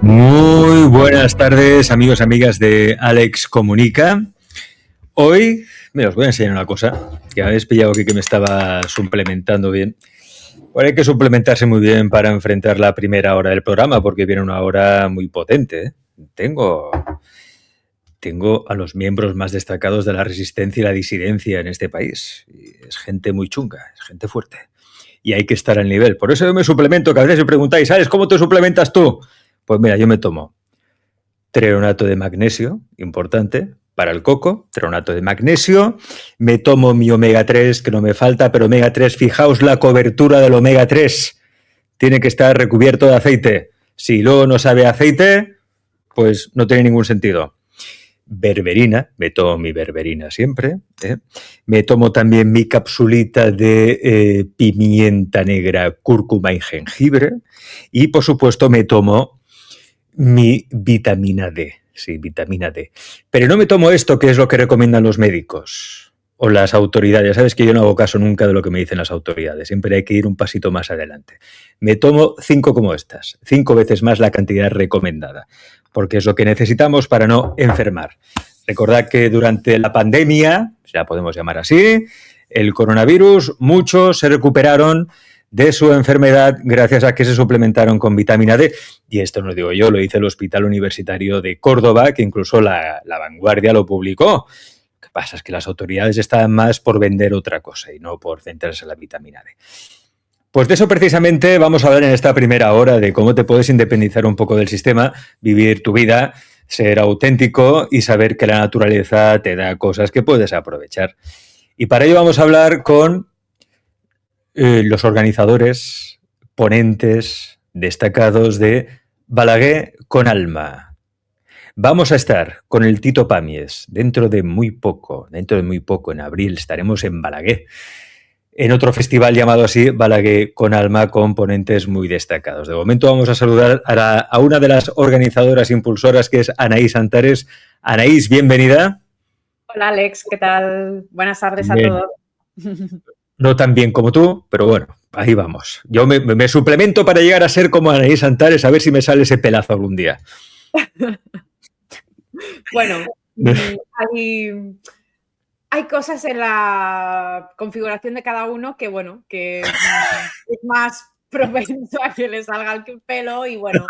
Muy buenas tardes, amigos, amigas de Alex Comunica. Hoy os voy a enseñar una cosa que habéis pillado aquí que me estaba suplementando bien. Ahora hay que suplementarse muy bien para enfrentar la primera hora del programa porque viene una hora muy potente, ¿eh? Tengo a los miembros más destacados de la resistencia y la disidencia en este país. Y es gente muy chunga, es gente fuerte. Y hay que estar al nivel. Por eso yo me suplemento, que a veces me preguntáis, ¿sabes cómo te suplementas tú? Pues mira, yo me tomo treonato de magnesio, importante, para el coco, treonato de magnesio, me tomo mi omega 3, que no me falta, pero omega 3, fijaos la cobertura del omega 3, tiene que estar recubierto de aceite. Si luego no sabe aceite, pues no tiene ningún sentido. Berberina, me tomo mi berberina siempre, ¿eh? Me tomo también mi capsulita de pimienta negra, cúrcuma y jengibre, y por supuesto me tomo mi vitamina D, sí, vitamina D. Pero no me tomo esto que es lo que recomiendan los médicos o las autoridades. Sabes que yo no hago caso nunca de lo que me dicen las autoridades, siempre hay que ir un pasito más adelante. Me tomo 5 como estas, 5 veces más la cantidad recomendada, porque es lo que necesitamos para no enfermar. Recordad que durante la pandemia, si la podemos llamar así, el coronavirus, muchos se recuperaron de su enfermedad gracias a que se suplementaron con vitamina D. Y esto no lo digo yo, lo dice el Hospital Universitario de Córdoba, que incluso la Vanguardia lo publicó. Lo que pasa es que las autoridades estaban más por vender otra cosa y no por centrarse en la vitamina D. Pues de eso precisamente vamos a hablar en esta primera hora, de cómo te puedes independizar un poco del sistema, vivir tu vida, ser auténtico y saber que la naturaleza te da cosas que puedes aprovechar. Y para ello vamos a hablar con los organizadores, ponentes destacados de Balaguer con Alma. Vamos a estar con el Tito Pamies dentro de muy poco, en abril, estaremos en Balaguer, en otro festival llamado así, Balaguer con Alma, con ponentes muy destacados. De momento vamos a saludar a una de las organizadoras impulsoras, que es Anaís Antares. Anaís, bienvenida. Hola Alex, ¿qué tal? Buenas tardes a todos. No tan bien como tú, pero bueno, ahí vamos. Yo me suplemento para llegar a ser como Anaís Antares, a ver si me sale ese pelazo algún día. Bueno, hay cosas en la configuración de cada uno que, bueno, que es más propenso a que le salga el pelo y, bueno,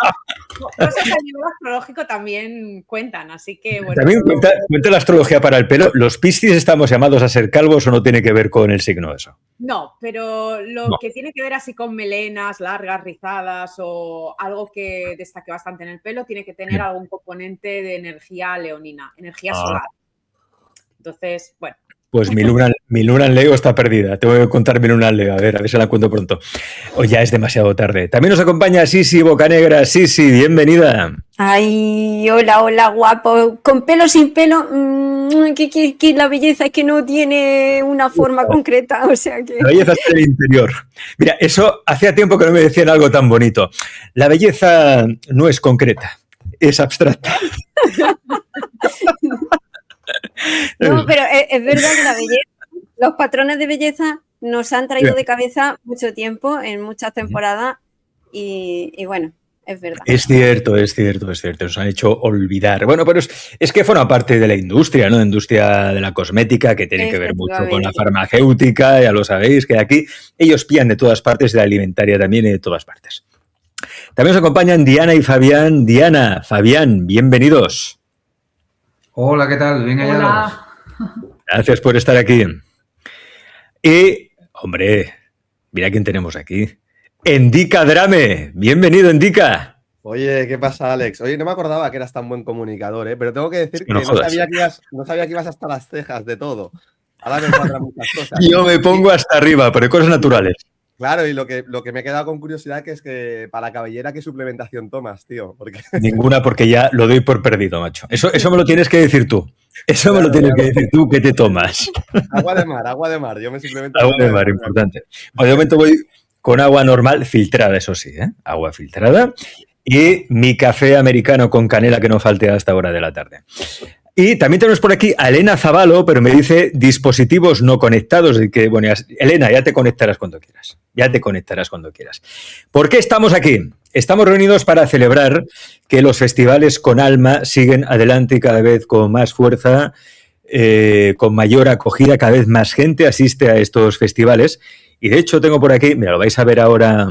cosas a nivel astrológico también cuentan, así que, bueno. También cuenta la astrología para el pelo. ¿Los Piscis estamos llamados a ser calvos o no tiene que ver con el signo eso? No, pero que tiene que ver así con melenas largas, rizadas o algo que destaque bastante en el pelo, tiene que tener algún componente de energía leonina, energía solar. Entonces, bueno. Pues mi luna en Leo está perdida. Tengo que contar mi luna en Leo. A ver si la cuento pronto. O ya es demasiado tarde. También nos acompaña Sisi Bocanegra. Sisi, bienvenida. Ay, hola, guapo. Con pelo, sin pelo, que la belleza es que no tiene una forma concreta. O sea que... La belleza es el interior. Mira, eso hacía tiempo que no me decían algo tan bonito. La belleza no es concreta, es abstracta. No, pero es verdad que la belleza, los patrones de belleza nos han traído de cabeza mucho tiempo, en muchas temporadas, y bueno, es verdad. Es cierto, nos han hecho olvidar. Bueno, pero es que forma parte de la industria, ¿no? Industria de la cosmética, que tiene que ver mucho con la farmacéutica, ya lo sabéis, que aquí ellos pillan de todas partes, de la alimentaria también y de todas partes. También nos acompañan Diana y Fabián. Diana, Fabián, bienvenidos. Hola, ¿qué tal? Bien hallados. Gracias por estar aquí. Y, hombre, mira quién tenemos aquí. Endika Drame. Bienvenido, Endika. Oye, ¿qué pasa, Alex? Oye, no me acordaba que eras tan buen comunicador, ¿eh? Pero tengo que decir que no sabía que ibas hasta las cejas de todo. Ahora me cuadran muchas cosas. Yo me pongo hasta arriba, pero cosas naturales. Claro, y lo que me he quedado con curiosidad que es que para la cabellera, ¿qué suplementación tomas, tío? Ninguna, porque ya lo doy por perdido, macho. Eso me lo tienes que decir tú. Eso me lo tienes que decir tú, ¿qué te tomas? Agua de mar. Yo me suplemento. Agua de mar, importante. Bueno, de momento voy con agua normal, filtrada, eso sí, ¿eh? Agua filtrada. Y mi café americano con canela, que no falte a esta hora de la tarde. Y también tenemos por aquí a Elena Zavalo, pero me dice dispositivos no conectados. Y que, bueno, Elena, ya te conectarás cuando quieras. Ya te conectarás cuando quieras. ¿Por qué estamos aquí? Estamos reunidos para celebrar que los festivales con alma siguen adelante y cada vez con más fuerza, con mayor acogida, cada vez más gente asiste a estos festivales. Y de hecho tengo por aquí, mira, lo vais a ver ahora,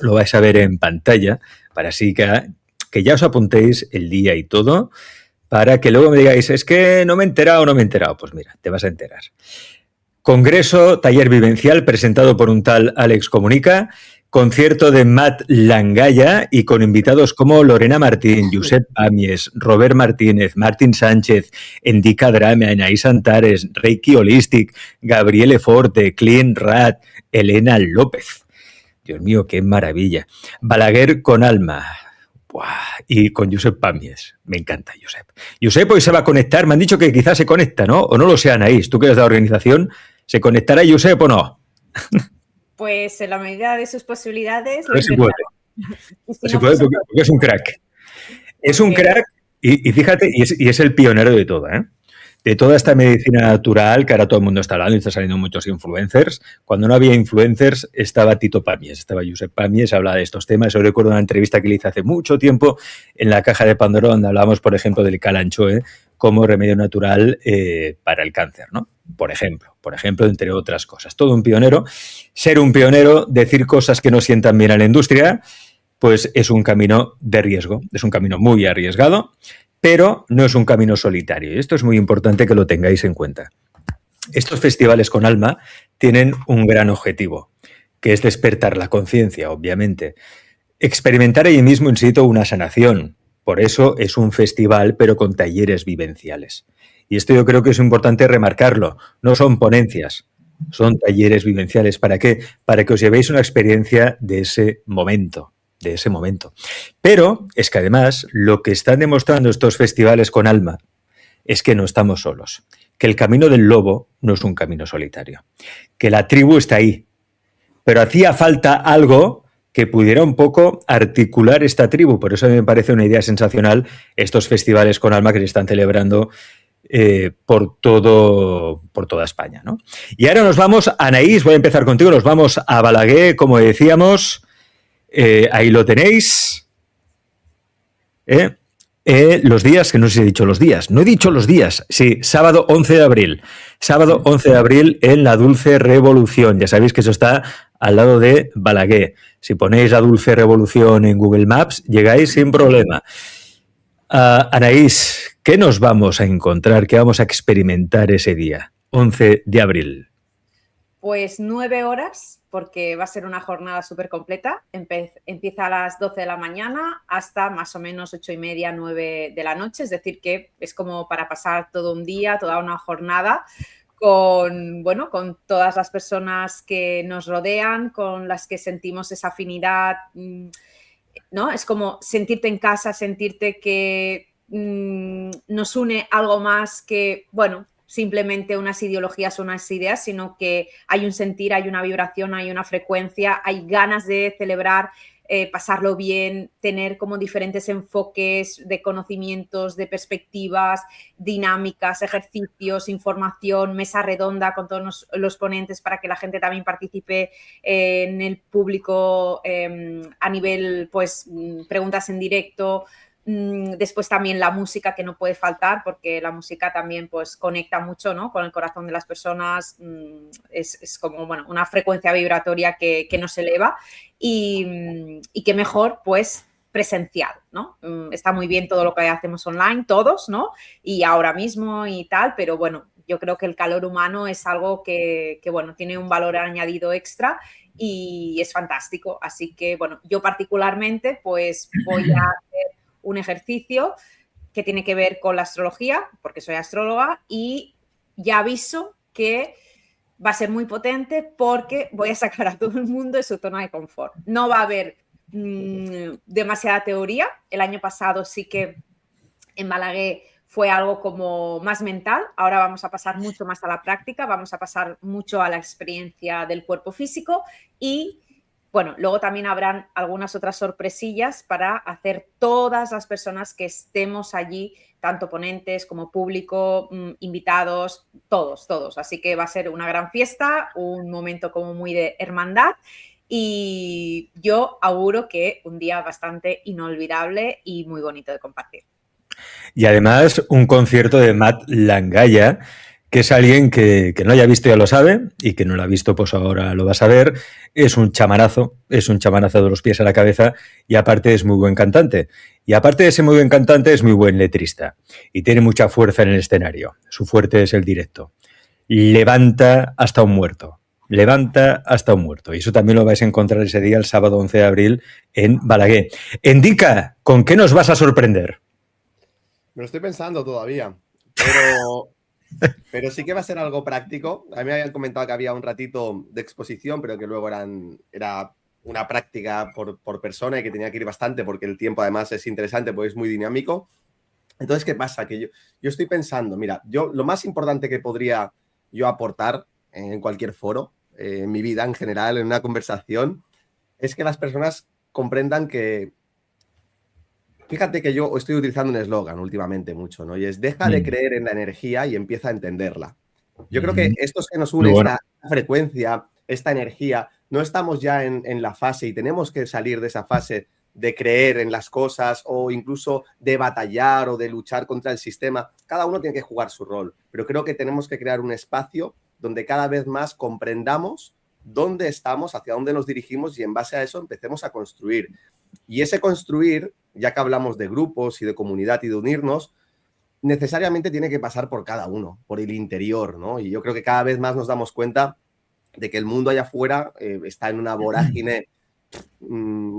lo vais a ver en pantalla, para así que ya os apuntéis el día y todo, para que luego me digáis, es que no me he enterado. Pues mira, te vas a enterar. Congreso, taller vivencial presentado por un tal Alex Comunica, concierto de Matt Langaya y con invitados como Lorena Martín, Josep Pàmies, Robert Martínez, Martín Sánchez, Endica Drame, Anaís Antares, Reiki Holistic, Gabriele Forte, Clean Rat, Elena López. Dios mío, qué maravilla. Balaguer con alma. Buah, y con Josep Pàmies. Me encanta, Josep. Josep hoy se va a conectar. Me han dicho que quizás se conecta, ¿no? O no lo sé, Anaís. Tú que eres de la organización, ¿se conectará Josep o no? Pues en la medida de sus posibilidades. Lo si puede. Si puede, porque es un crack. Es un crack y fíjate, y es el pionero de todo, ¿eh? De toda esta medicina natural que ahora todo el mundo está hablando y está saliendo muchos influencers. Cuando no había influencers estaba Tito Pàmies, estaba Josep Pàmies, hablaba de estos temas. Yo recuerdo una entrevista que le hice hace mucho tiempo en la Caja de Pandora donde hablábamos, por ejemplo, del calanchoe como remedio natural para el cáncer, ¿no? Por ejemplo, entre otras cosas. Todo un pionero. Ser un pionero, decir cosas que no sientan bien a la industria, pues es un camino de riesgo, es un camino muy arriesgado, pero no es un camino solitario. Y esto es muy importante que lo tengáis en cuenta. Estos festivales con alma tienen un gran objetivo, que es despertar la conciencia, obviamente. Experimentar allí mismo in situ una sanación. Por eso es un festival, pero con talleres vivenciales. Y esto yo creo que es importante remarcarlo. No son ponencias, son talleres vivenciales. ¿Para qué? Para que os llevéis una experiencia de ese momento. Pero es que además lo que están demostrando estos festivales con alma es que no estamos solos, que el camino del lobo no es un camino solitario, que la tribu está ahí, pero hacía falta algo que pudiera un poco articular esta tribu. Por eso me parece una idea sensacional estos festivales con alma que se están celebrando por toda España, ¿no? Y ahora nos vamos, Anaís, voy a empezar contigo, nos vamos a Balaguer, como decíamos. Ahí lo tenéis. Los días, que no sé si he dicho los días. No he dicho los días. Sí, sábado 11 de abril. Sábado 11 de abril en la Dulce Revolución. Ya sabéis que eso está al lado de Balaguer. Si ponéis la Dulce Revolución en Google Maps, llegáis sin problema. Anaís, ¿qué nos vamos a encontrar? ¿Qué vamos a experimentar ese día? 11 de abril. Pues 9 horas, porque va a ser una jornada súper completa. Empieza a las 12 de la mañana hasta más o menos 8:30, 9 de la noche. Es decir, que es como para pasar todo un día, toda una jornada con todas las personas que nos rodean, con las que sentimos esa afinidad, ¿no? Es como sentirte en casa, sentirte que nos une algo más que, simplemente unas ideologías o unas ideas, sino que hay un sentir, hay una vibración, hay una frecuencia, hay ganas de celebrar, pasarlo bien, tener como diferentes enfoques de conocimientos, de perspectivas, dinámicas, ejercicios, información, mesa redonda con todos los ponentes para que la gente también participe en el público a nivel, preguntas en directo. Después también la música, que no puede faltar, porque la música también conecta mucho, ¿no?, con el corazón de las personas. Es como una frecuencia vibratoria que nos eleva y que mejor presencial, ¿no? Está muy bien todo lo que hacemos online, todos, ¿no? Y ahora mismo y tal, pero yo creo que el calor humano es algo que tiene un valor añadido extra y es fantástico. Así que, yo particularmente voy a hacer un ejercicio que tiene que ver con la astrología, porque soy astróloga, y ya aviso que va a ser muy potente porque voy a sacar a todo el mundo de su zona de confort. No va a haber demasiada teoría. El año pasado sí que en Balaguer fue algo como más mental. Ahora vamos a pasar mucho más a la práctica, vamos a pasar mucho a la experiencia del cuerpo físico y bueno, luego también habrán algunas otras sorpresillas para hacer todas las personas que estemos allí, tanto ponentes como público, invitados, todos. Así que va a ser una gran fiesta, un momento como muy de hermandad y yo auguro que un día bastante inolvidable y muy bonito de compartir. Y además un concierto de Matt Langaya, que es alguien que no haya visto ya lo sabe y que no lo ha visto pues ahora lo va a saber. Es un chamanazo de los pies a la cabeza y aparte es muy buen cantante. Y aparte de ser muy buen cantante es muy buen letrista y tiene mucha fuerza en el escenario. Su fuerte es el directo. Levanta hasta un muerto. Y eso también lo vais a encontrar ese día, el sábado 11 de abril, en Balaguer. Indica, ¿con qué nos vas a sorprender? Me lo estoy pensando todavía, pero sí que va a ser algo práctico. A mí me habían comentado que había un ratito de exposición, pero que luego era una práctica por persona y que tenía que ir bastante porque el tiempo además es interesante, porque es muy dinámico. Entonces, ¿qué pasa? Que yo estoy pensando, mira, lo más importante que podría yo aportar en cualquier foro, en mi vida en general, en una conversación, es que las personas comprendan que... Fíjate que yo estoy utilizando un eslogan últimamente mucho, ¿no? Y es deja de creer en la energía y empieza a entenderla. Yo creo que esto es que nos une, esta frecuencia, esta energía. No estamos ya en la fase y tenemos que salir de esa fase de creer en las cosas o incluso de batallar o de luchar contra el sistema. Cada uno tiene que jugar su rol, pero creo que tenemos que crear un espacio donde cada vez más comprendamos dónde estamos, hacia dónde nos dirigimos y en base a eso empecemos a construir. Y ese construir, ya que hablamos de grupos y de comunidad y de unirnos, necesariamente tiene que pasar por cada uno, por el interior, ¿no? Y yo creo que cada vez más nos damos cuenta de que el mundo allá afuera está en una vorágine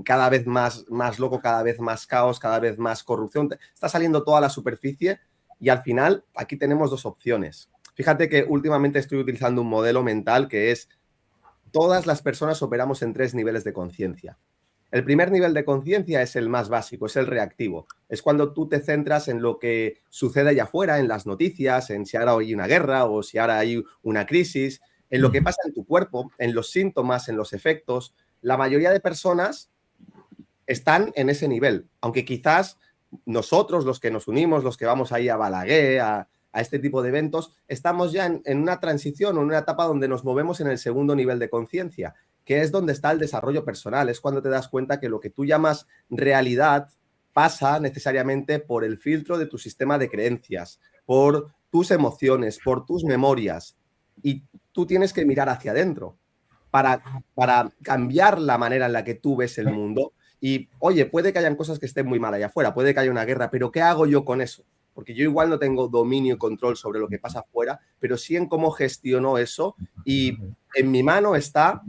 cada vez más loco, cada vez más caos, cada vez más corrupción. Está saliendo toda la superficie y al final aquí tenemos dos opciones. Fíjate que últimamente estoy utilizando un modelo mental que es todas las personas operamos en 3 niveles de conciencia. El primer nivel de conciencia es el más básico, es el reactivo. Es cuando tú te centras en lo que sucede allá afuera, en las noticias, en si ahora hay una guerra o si ahora hay una crisis, en lo que pasa en tu cuerpo, en los síntomas, en los efectos. La mayoría de personas están en ese nivel, aunque quizás nosotros, los que nos unimos, los que vamos ahí a Balaguer, a este tipo de eventos, estamos ya en una transición o en una etapa donde nos movemos en el segundo nivel de conciencia, que es donde está el desarrollo personal. Es cuando te das cuenta que lo que tú llamas realidad pasa necesariamente por el filtro de tu sistema de creencias, por tus emociones, por tus memorias. Y tú tienes que mirar hacia adentro para cambiar la manera en la que tú ves el mundo. Y, oye, puede que hayan cosas que estén muy mal allá afuera, puede que haya una guerra, pero ¿qué hago yo con eso? Porque yo igual no tengo dominio y control sobre lo que pasa afuera, pero sí en cómo gestiono eso y en mi mano está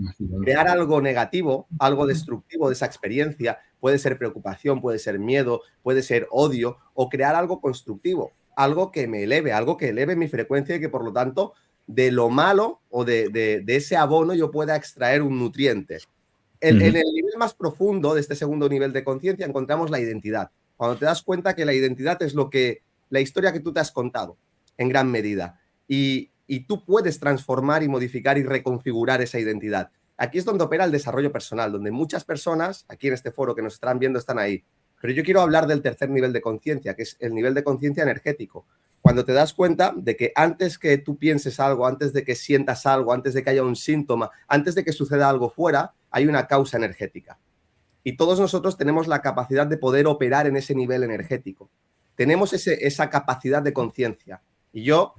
crear algo negativo, algo destructivo de esa experiencia. Puede ser preocupación, puede ser miedo, puede ser odio o crear algo constructivo, algo que me eleve, algo que eleve mi frecuencia y que por lo tanto de lo malo o de ese abono yo pueda extraer un nutriente. En el nivel más profundo de este segundo nivel de conciencia encontramos la identidad. Cuando te das cuenta que la identidad es la historia que tú te has contado, en gran medida. Y tú puedes transformar y modificar y reconfigurar esa identidad. Aquí es donde opera el desarrollo personal, donde muchas personas, aquí en este foro que nos están viendo, están ahí. Pero yo quiero hablar del tercer nivel de conciencia, que es el nivel de conciencia energético. Cuando te das cuenta de que antes que tú pienses algo, antes de que sientas algo, antes de que haya un síntoma, antes de que suceda algo fuera, hay una causa energética. Y todos nosotros tenemos la capacidad de poder operar en ese nivel energético. Tenemos esa capacidad de conciencia. Y yo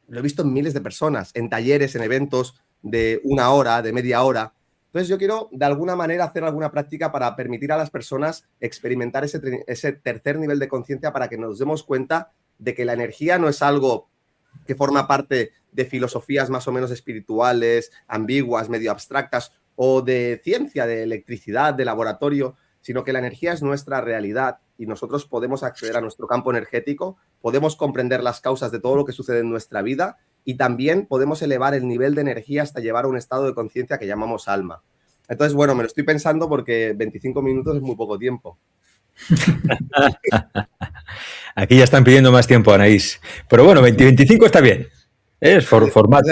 lo he visto en miles de personas, en talleres, en eventos de 1 hora, de media hora. Entonces yo quiero de alguna manera hacer alguna práctica para permitir a las personas experimentar ese tercer nivel de conciencia para que nos demos cuenta de que la energía no es algo que forma parte de filosofías más o menos espirituales, ambiguas, medio abstractas o de ciencia, de electricidad, de laboratorio, sino que la energía es nuestra realidad y nosotros podemos acceder a nuestro campo energético, podemos comprender las causas de todo lo que sucede en nuestra vida y también podemos elevar el nivel de energía hasta llevar a un estado de conciencia que llamamos alma. Entonces, bueno, me lo estoy pensando porque 25 minutos es muy poco tiempo. Aquí ya están pidiendo más tiempo, Anaís. Pero bueno, 25 está bien. Es formato.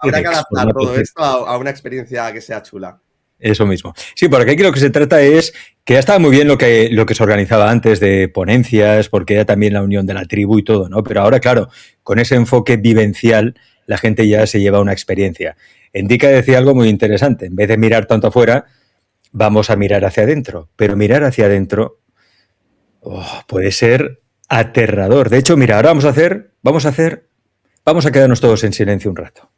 Habrá que adaptar todo esto a una experiencia que sea chula. Eso mismo. Sí, porque aquí lo que se trata es que ya estaba muy bien lo que se organizaba antes de ponencias, porque era también la unión de la tribu y todo, ¿no? Pero ahora, claro, con ese enfoque vivencial, la gente ya se lleva una experiencia. Endika decía algo muy interesante. En vez de mirar tanto afuera, vamos a mirar hacia adentro. Pero mirar hacia adentro puede ser aterrador. De hecho, mira, ahora vamos a quedarnos todos en silencio un rato.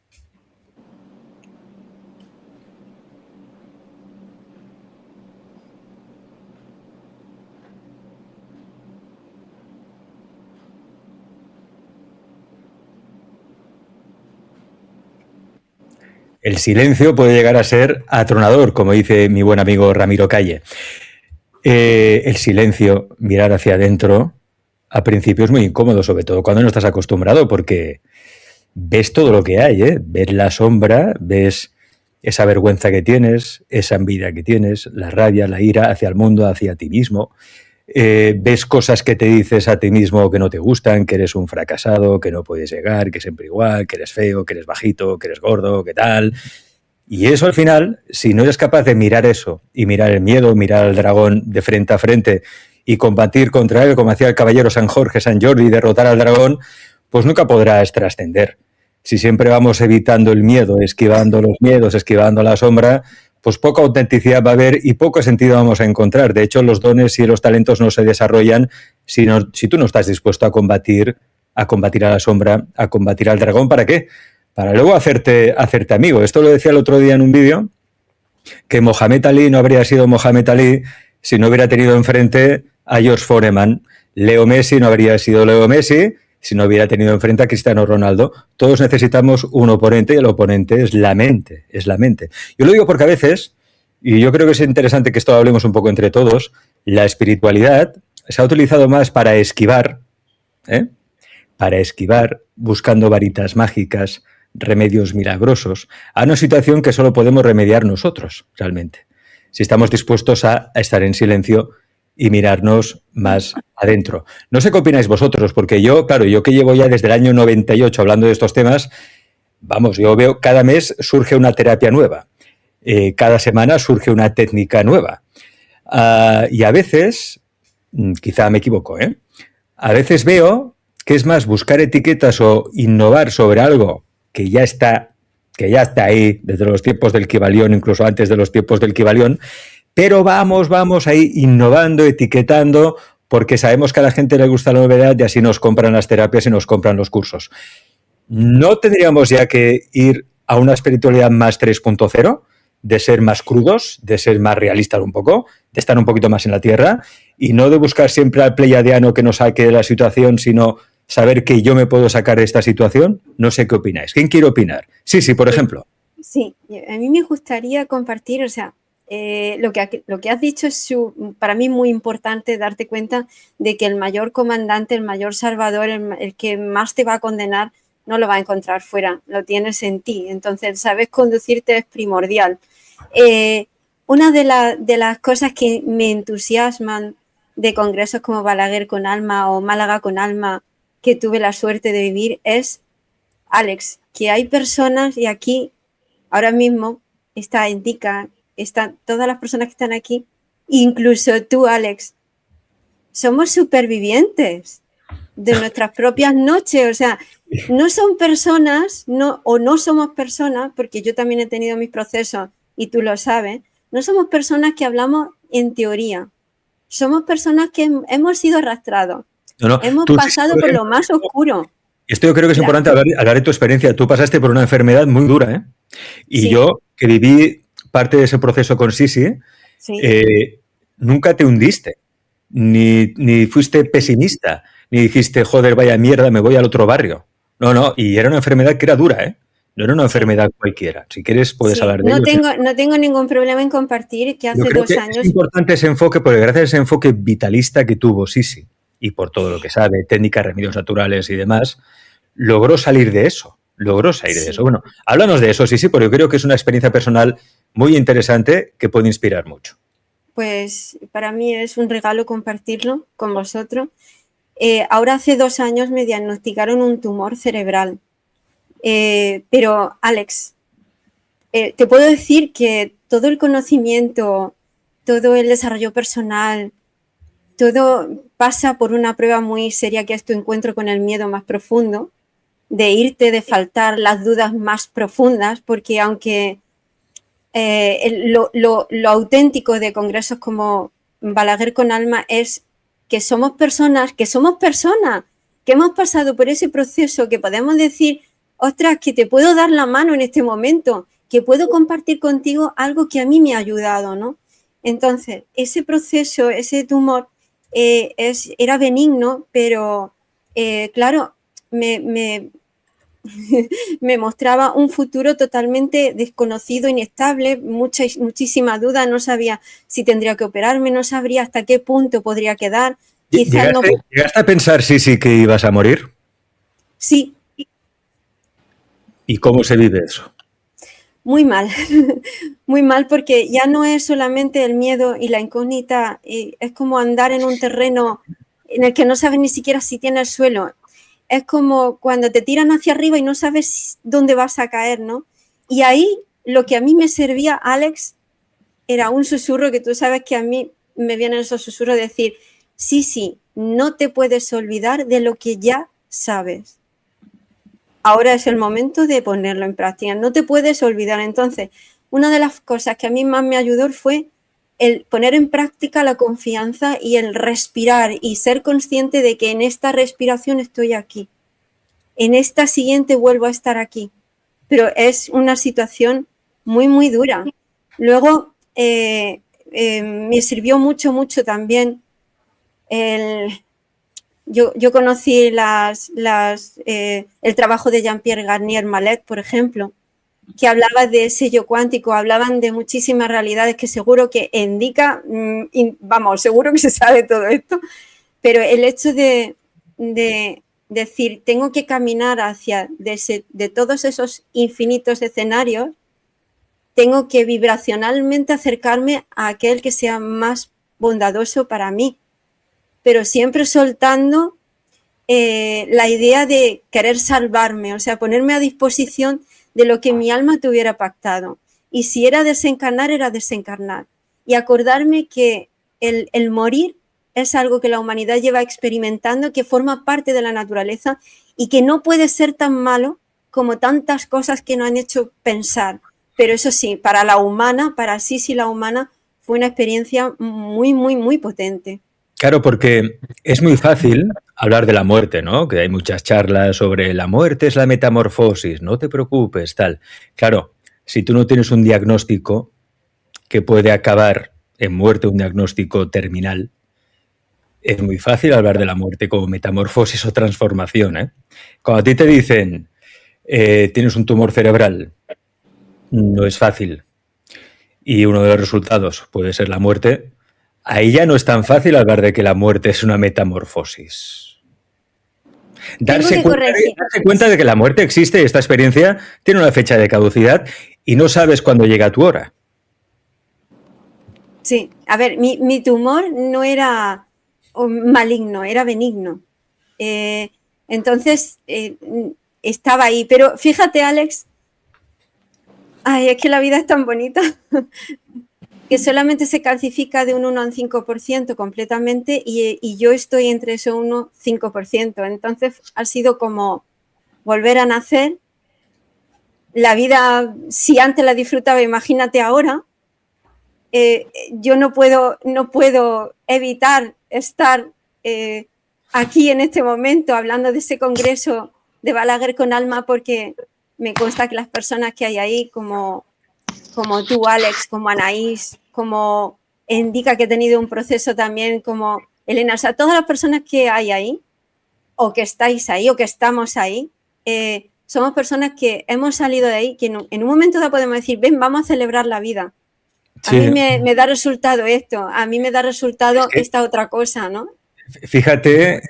El silencio puede llegar a ser atronador, como dice mi buen amigo Ramiro Calle. El silencio, mirar hacia adentro, a principio es muy incómodo, sobre todo cuando no estás acostumbrado, porque ves todo lo que hay, ¿eh? Ves la sombra, ves esa vergüenza que tienes, esa envidia que tienes, la rabia, la ira hacia el mundo, hacia ti mismo. Ves cosas que te dices a ti mismo que no te gustan, que eres un fracasado, que no puedes llegar, que siempre igual, que eres feo, que eres bajito, que eres gordo, que tal. Y eso al final, si no eres capaz de mirar eso y mirar el miedo, mirar al dragón de frente a frente y combatir contra él, como hacía el caballero San Jorge, San Jordi, derrotar al dragón, pues nunca podrás trascender. Si siempre vamos evitando el miedo, esquivando los miedos, esquivando la sombra, pues poca autenticidad va a haber y poco sentido vamos a encontrar. De hecho, los dones y los talentos no se desarrollan si tú no estás dispuesto a combatir a la sombra, a combatir al dragón. ¿Para qué? Para luego hacerte amigo. Esto lo decía el otro día en un vídeo, que Mohamed Ali no habría sido Mohamed Ali si no hubiera tenido enfrente a George Foreman. Leo Messi no habría sido Leo Messi si no hubiera tenido enfrente a Cristiano Ronaldo. Todos necesitamos un oponente y el oponente es la mente, es la mente. Yo lo digo porque a veces, y yo creo que es interesante que esto lo hablemos un poco entre todos, la espiritualidad se ha utilizado más para esquivar, buscando varitas mágicas, remedios milagrosos, a una situación que solo podemos remediar nosotros, realmente. Si estamos dispuestos a estar en silencio y mirarnos más adentro. No sé qué opináis vosotros, porque yo que llevo ya desde el año 98 hablando de estos temas, vamos, yo veo cada mes surge una terapia nueva, cada semana surge una técnica nueva. Y a veces, quizá me equivoco, a veces veo que es más buscar etiquetas o innovar sobre algo que ya está ahí desde los tiempos del Kybalión, incluso antes de los tiempos del Kybalión, pero vamos ahí innovando, etiquetando, porque sabemos que a la gente le gusta la novedad y así nos compran las terapias y nos compran los cursos. ¿No tendríamos ya que ir a una espiritualidad más 3.0, de ser más crudos, de ser más realistas un poco, de estar un poquito más en la tierra y no de buscar siempre al pleiadiano que nos saque de la situación, sino saber que yo me puedo sacar de esta situación? No sé qué opináis. ¿Quién quiere opinar? Sí, por ejemplo. Sí, a mí me gustaría compartir, o sea, lo que has dicho es para mí muy importante, darte cuenta de que el mayor comandante, el mayor salvador, el que más te va a condenar, no lo va a encontrar fuera, lo tienes en ti. Entonces, sabes conducirte es primordial. Una de las cosas que me entusiasman de congresos como Balaguer con Alma o Málaga con Alma, que tuve la suerte de vivir, es, Alex, que hay personas, y aquí ahora mismo está Endika, están todas las personas que están aquí, incluso tú, Alex, somos supervivientes de nuestras propias noches. O sea, no son personas, no somos personas, porque yo también he tenido mis procesos y tú lo sabes, no somos personas que hablamos en teoría, somos personas que hemos sido arrastrados, hemos pasado por lo más oscuro. Esto yo creo que es importante hablar de tu experiencia. Tú pasaste por una enfermedad muy dura, Y sí. Yo, que viví parte de ese proceso con Sisi, sí. Nunca te hundiste, ni fuiste pesimista, ni dijiste, joder, vaya mierda, me voy al otro barrio. No, y era una enfermedad que era dura, No era una enfermedad cualquiera. Si quieres, puedes hablar de ello. No tengo ningún problema en compartir que hace 2 años... Es importante ese enfoque, porque gracias a ese enfoque vitalista que tuvo Sisi, y por todo lo que sabe, técnicas, remedios naturales y demás, logró salir de eso. De eso. Bueno, háblanos de eso, sí, porque yo creo que es una experiencia personal muy interesante que puede inspirar mucho. Pues para mí es un regalo compartirlo con vosotros. Ahora hace 2 años me diagnosticaron un tumor cerebral. Pero, Alex, te puedo decir que todo el conocimiento, todo el desarrollo personal, todo pasa por una prueba muy seria que es tu encuentro con el miedo más profundo, de irte, de faltar las dudas más profundas, porque aunque lo auténtico de congresos como Balaguer con Alma es que somos personas, que hemos pasado por ese proceso, que podemos decir, ostras, que te puedo dar la mano en este momento, que puedo compartir contigo algo que a mí me ha ayudado, ¿no? Entonces, ese proceso, ese tumor era benigno, pero claro, me mostraba un futuro totalmente desconocido, inestable, muchísima duda, no sabía si tendría que operarme, no sabría hasta qué punto podría quedar. ¿Llegaste a pensar sí que ibas a morir? Sí. ¿Y cómo se vive eso? Muy mal, muy mal, porque ya no es solamente el miedo y la incógnita, es como andar en un terreno en el que no sabes ni siquiera si tiene el suelo. Es como cuando te tiran hacia arriba y no sabes dónde vas a caer, ¿no? Y ahí lo que a mí me servía, Alex, era un susurro, que tú sabes que a mí me vienen esos susurros de decir, sí, no te puedes olvidar de lo que ya sabes. Ahora es el momento de ponerlo en práctica, no te puedes olvidar. Entonces, una de las cosas que a mí más me ayudó fue el poner en práctica la confianza y el respirar y ser consciente de que en esta respiración estoy aquí, en esta siguiente vuelvo a estar aquí, pero es una situación muy, muy dura. Luego, me sirvió mucho también Yo conocí el trabajo de Jean-Pierre Garnier Mallet, por ejemplo, que hablaba de ese yo cuántico, hablaban de muchísimas realidades que seguro que indica, seguro que se sabe todo esto, pero el hecho de decir, tengo que caminar hacia de todos esos infinitos escenarios, tengo que vibracionalmente acercarme a aquel que sea más bondadoso para mí, pero siempre soltando la idea de querer salvarme, o sea, ponerme a disposición de lo que mi alma tuviera pactado. Y si era desencarnar, era desencarnar. Y acordarme que el morir es algo que la humanidad lleva experimentando, que forma parte de la naturaleza y que no puede ser tan malo como tantas cosas que nos han hecho pensar. Pero eso sí, para la humana, para Sisi la humana, fue una experiencia muy, muy, muy potente. Claro, porque es muy fácil hablar de la muerte, ¿no? Que hay muchas charlas sobre la muerte es la metamorfosis, no te preocupes, tal. Claro, si tú no tienes un diagnóstico que puede acabar en muerte, un diagnóstico terminal, es muy fácil hablar de la muerte como metamorfosis o transformación, ¿eh? Cuando a ti te dicen tienes un tumor cerebral, no es fácil. Y uno de los resultados puede ser la muerte. Ahí ya no es tan fácil hablar de que la muerte es una metamorfosis. Darse cuenta de que la muerte existe y esta experiencia tiene una fecha de caducidad y no sabes cuándo llega tu hora. Sí, a ver, mi tumor no era maligno, era benigno. Entonces, estaba ahí. Pero fíjate, Alex, es que la vida es tan bonita que solamente se calcifica de un 1 al 5% completamente y yo estoy entre ese 1 y 5%. Entonces ha sido como volver a nacer. La vida, si antes la disfrutaba, imagínate ahora. Yo no puedo evitar estar aquí en este momento hablando de ese congreso de Balaguer con Alma, porque me consta que las personas que hay ahí, como tú, Alex, como Anaís, como Indica, que ha tenido un proceso también, como Elena, o sea, todas las personas que hay ahí, o que estáis ahí, o que estamos ahí, somos personas que hemos salido de ahí, que en un momento dado podemos decir, ven, vamos a celebrar la vida. A mí me da resultado esto, a mí me da resultado esta otra cosa, ¿no? Fíjate,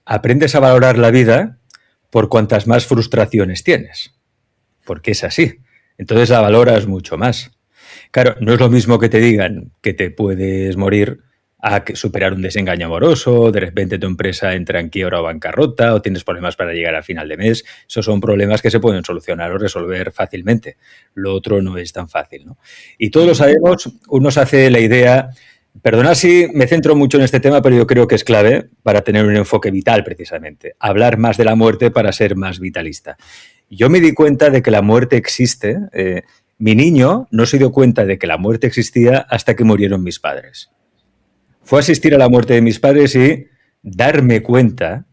aprendes a valorar la vida por cuantas más frustraciones tienes, porque es así. Entonces la valoras mucho más. Claro, no es lo mismo que te digan que te puedes morir a superar un desengaño amoroso, de repente tu empresa entra en quiebra o bancarrota, o tienes problemas para llegar a final de mes. Esos son problemas que se pueden solucionar o resolver fácilmente. Lo otro no es tan fácil, ¿no? Y todos lo sabemos, uno se hace la idea. Perdonad si me centro mucho en este tema, pero yo creo que es clave para tener un enfoque vital, precisamente. Hablar más de la muerte para ser más vitalista. Yo me di cuenta de que la muerte existe. Mi niño no se dio cuenta de que la muerte existía hasta que murieron mis padres. Fue asistir a la muerte de mis padres y darme cuenta,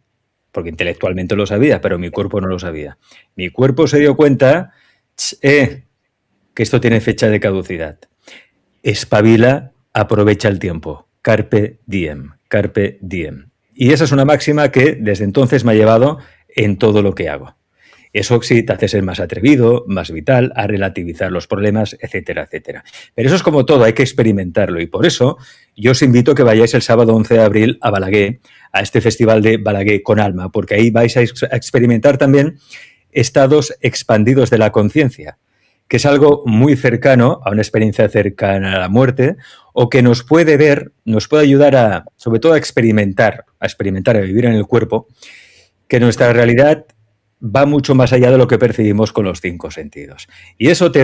porque intelectualmente lo sabía, pero mi cuerpo no lo sabía. Mi cuerpo se dio cuenta que esto tiene fecha de caducidad. Espabila, aprovecha el tiempo. Carpe diem, carpe diem. Y esa es una máxima que desde entonces me ha llevado en todo lo que hago. Eso sí te hace ser más atrevido, más vital, a relativizar los problemas, etcétera, etcétera. Pero eso es como todo, hay que experimentarlo. Y por eso yo os invito a que vayáis el sábado 11 de abril a Balaguer, a este festival de Balaguer con alma, porque ahí vais a experimentar también estados expandidos de la conciencia, que es algo muy cercano a una experiencia cercana a la muerte, o que nos puede ayudar a, sobre todo a experimentar, a vivir en el cuerpo, que nuestra realidad va mucho más allá de lo que percibimos con los 5 sentidos. Y eso te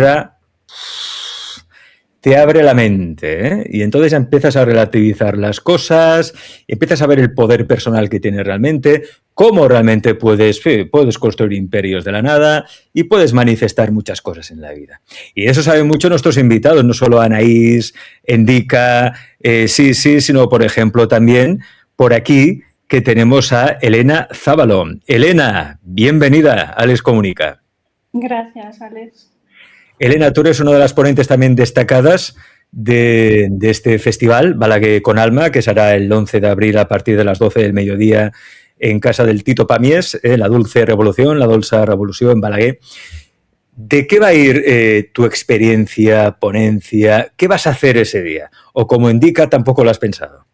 abre la mente, ¿eh? Y entonces ya empiezas a relativizar las cosas, empiezas a ver el poder personal que tienes realmente, cómo realmente puedes construir imperios de la nada y puedes manifestar muchas cosas en la vida. Y eso saben mucho nuestros invitados, no solo Anaís, Endica, sino, por ejemplo, también por aquí que tenemos a Elena Zábalo. Elena, bienvenida a Alex Comunica. Gracias, Alex. Elena, tú eres una de las ponentes también destacadas de este festival, Balaguer con alma, que será el 11 de abril a partir de las 12 del mediodía en casa del Tito Pamies, la Dulce Revolución, la Dolça Revolució en Balaguer. ¿De qué va a ir tu experiencia, ponencia? ¿Qué vas a hacer ese día? O como indica, tampoco lo has pensado.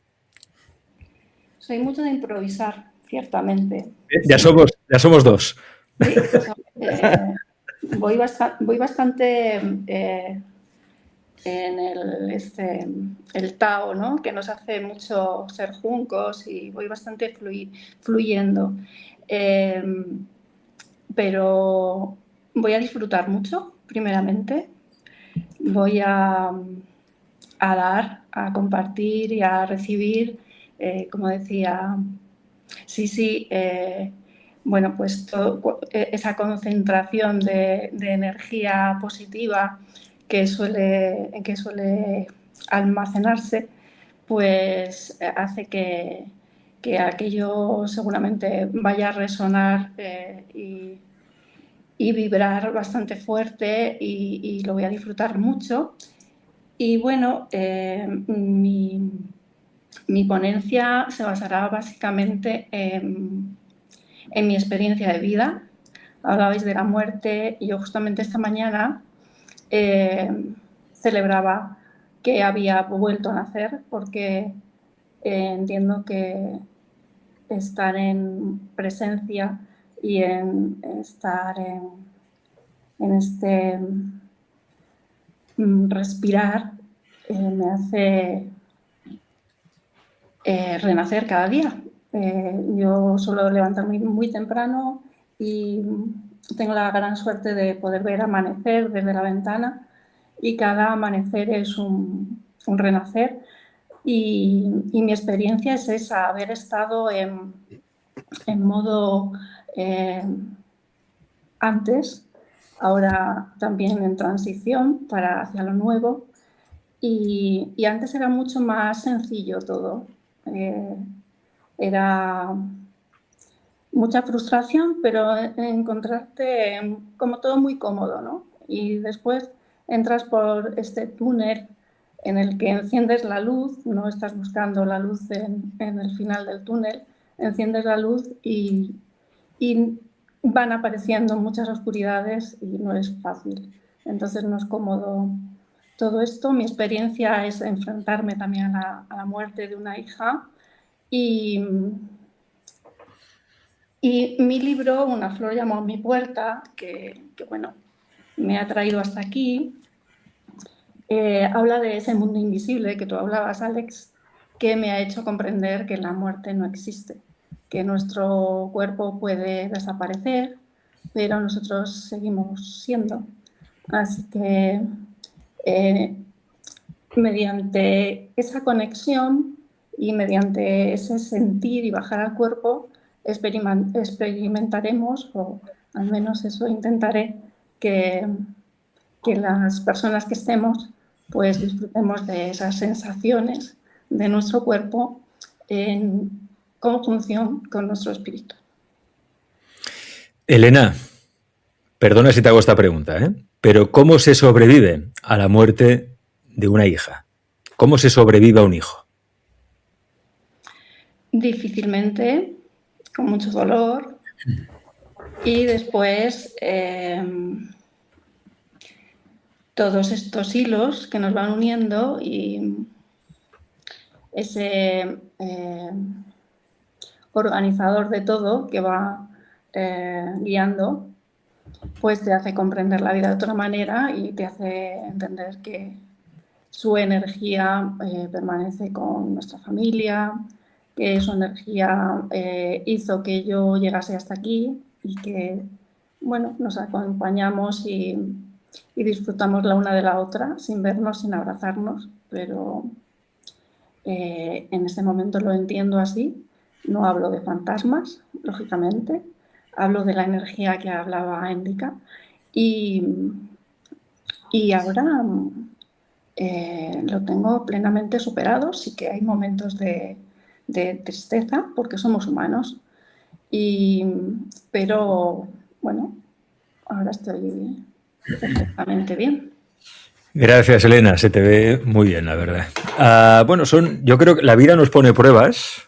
Soy mucho de improvisar, ciertamente. Ya somos dos. Sí, voy bastante en el Tao, ¿no? Que nos hace mucho ser juncos y voy bastante fluyendo. Pero voy a disfrutar mucho, primeramente. Voy a dar, a compartir y a recibir, como decía, bueno, pues esa concentración de energía positiva que suele almacenarse, pues hace que aquello seguramente vaya a resonar y vibrar bastante fuerte y lo voy a disfrutar mucho. Y bueno, mi ponencia se basará básicamente en mi experiencia de vida. Hablabais de la muerte y yo justamente esta mañana celebraba que había vuelto a nacer porque entiendo que estar en presencia y en estar en este respirar me hace renacer cada día. Yo suelo levantarme muy temprano y tengo la gran suerte de poder ver amanecer desde la ventana y cada amanecer es un renacer y mi experiencia es esa, haber estado en modo antes, ahora también en transición hacia lo nuevo y antes era mucho más sencillo todo. Era mucha frustración, pero encontrarte como todo muy cómodo, ¿no? Y después entras por este túnel en el que enciendes la luz, no estás buscando la luz en el final del túnel, enciendes la luz y van apareciendo muchas oscuridades y no es fácil. Entonces no es cómodo todo esto. Mi experiencia es enfrentarme también a la muerte de una hija y mi libro, Una flor llamó a mi puerta, que bueno, me ha traído hasta aquí, habla de ese mundo invisible que tú hablabas, Alex, que me ha hecho comprender que la muerte no existe, que nuestro cuerpo puede desaparecer, pero nosotros seguimos siendo. Así que mediante esa conexión y mediante ese sentir y bajar al cuerpo, experimentaremos, o al menos eso intentaré, que las personas que estemos pues disfrutemos de esas sensaciones de nuestro cuerpo en conjunción con nuestro espíritu. Elena, perdona si te hago esta pregunta, pero ¿cómo se sobrevive a la muerte de una hija? ¿Cómo se sobrevive a un hijo? Difícilmente, con mucho dolor, y después todos estos hilos que nos van uniendo y ese organizador de todo que va guiando, pues te hace comprender la vida de otra manera y te hace entender que su energía permanece con nuestra familia, que su energía hizo que yo llegase hasta aquí y que, bueno, nos acompañamos y disfrutamos la una de la otra sin vernos, sin abrazarnos, pero en este momento lo entiendo así. No hablo de fantasmas, lógicamente, hablo de la energía que hablaba Endika y ahora lo tengo plenamente superado. Sí que hay momentos de tristeza porque somos humanos, pero bueno, ahora estoy perfectamente bien. Gracias, Elena, se te ve muy bien, la verdad. Bueno, yo creo que la vida nos pone pruebas,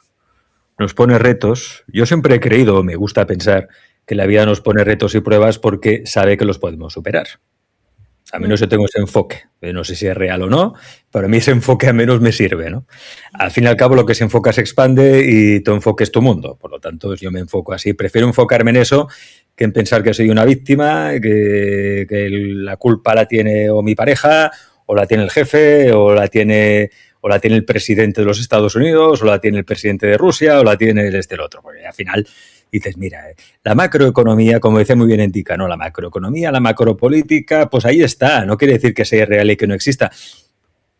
nos pone retos. Yo siempre he creído, me gusta pensar, que la vida nos pone retos y pruebas porque sabe que los podemos superar. A menos yo tengo ese enfoque. No sé si es real o no, pero a mí ese enfoque al menos me sirve, ¿no? Al fin y al cabo, lo que se enfoca se expande y tu enfoque es tu mundo. Por lo tanto, yo me enfoco así. Prefiero enfocarme en eso que en pensar que soy una víctima, que la culpa la tiene o mi pareja, o la tiene el jefe, o la tiene el presidente de los Estados Unidos, o la tiene el presidente de Rusia, o la tiene el otro. Porque al final dices, mira, la macroeconomía, como decía muy bien Endika, ¿no? La macroeconomía, la macropolítica, pues ahí está. No quiere decir que sea real y que no exista.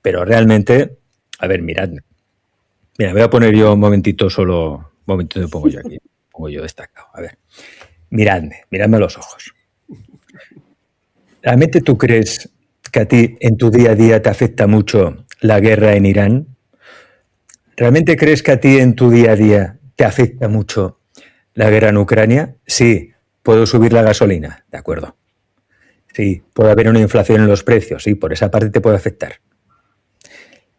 Pero realmente, a ver, miradme. Mira, me voy a poner yo un momentito solo. Un momentito me pongo yo aquí. Pongo yo destacado. A ver. Miradme a los ojos. ¿Realmente tú crees que a ti en tu día a día te afecta mucho la guerra en Irán? ¿Realmente crees que a ti en tu día a día te afecta mucho la guerra en Ucrania? Sí. ¿Puedo subir la gasolina? De acuerdo. Sí. ¿Puede haber una inflación en los precios? Sí, por esa parte te puede afectar.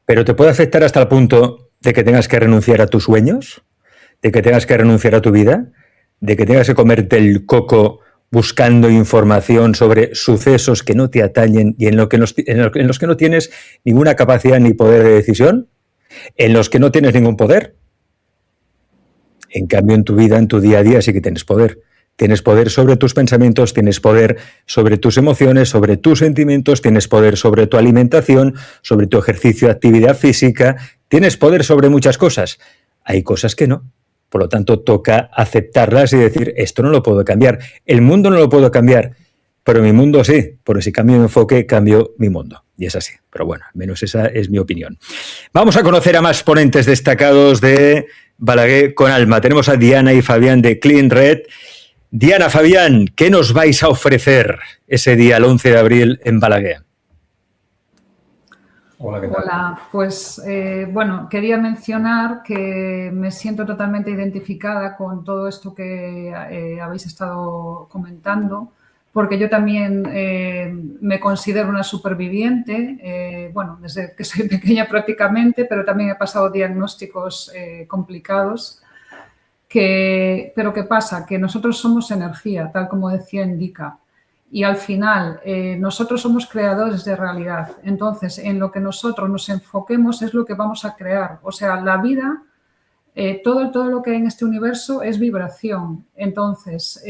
Pero te puede afectar hasta el punto de que tengas que renunciar a tus sueños, de que tengas que renunciar a tu vida, de que tengas que comerte el coco buscando información sobre sucesos que no te atañen y en los que no tienes ninguna capacidad ni poder de decisión, en los que no tienes ningún poder. En cambio, en tu vida, en tu día a día, sí que tienes poder. Tienes poder sobre tus pensamientos, tienes poder sobre tus emociones, sobre tus sentimientos, tienes poder sobre tu alimentación, sobre tu ejercicio de actividad física, tienes poder sobre muchas cosas. Hay cosas que no. Por lo tanto, toca aceptarlas y decir, esto no lo puedo cambiar. El mundo no lo puedo cambiar, pero mi mundo sí. Porque si cambio mi enfoque, cambio mi mundo. Y es así. Pero bueno, al menos esa es mi opinión. Vamos a conocer a más ponentes destacados de Balaguer con Alma. Tenemos a Diana y Fabián de Clean Red. Diana, Fabián, ¿qué nos vais a ofrecer ese día, el 11 de abril, en Balaguer? Hola, ¿qué tal? Hola, pues bueno, quería mencionar que me siento totalmente identificada con todo esto que habéis estado comentando, porque yo también me considero una superviviente, bueno, desde que soy pequeña prácticamente, pero también he pasado diagnósticos complicados. Pero ¿qué pasa? Que nosotros somos energía, tal como decía Endika. Y al final, nosotros somos creadores de realidad. Entonces, en lo que nosotros nos enfoquemos es lo que vamos a crear. O sea, la vida, todo lo que hay en este universo es vibración. Entonces,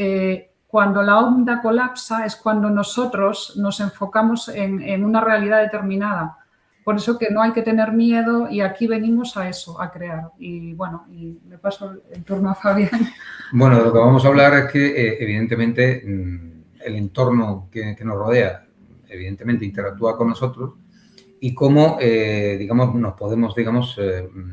cuando la onda colapsa es cuando nosotros nos enfocamos en una realidad determinada. Por eso que no hay que tener miedo y aquí venimos a eso, a crear. Y bueno, y le paso el turno a Fabián. Bueno, de lo que vamos a hablar es que, evidentemente, el entorno que nos rodea, evidentemente, interactúa con nosotros y cómo, digamos, nos podemos, digamos,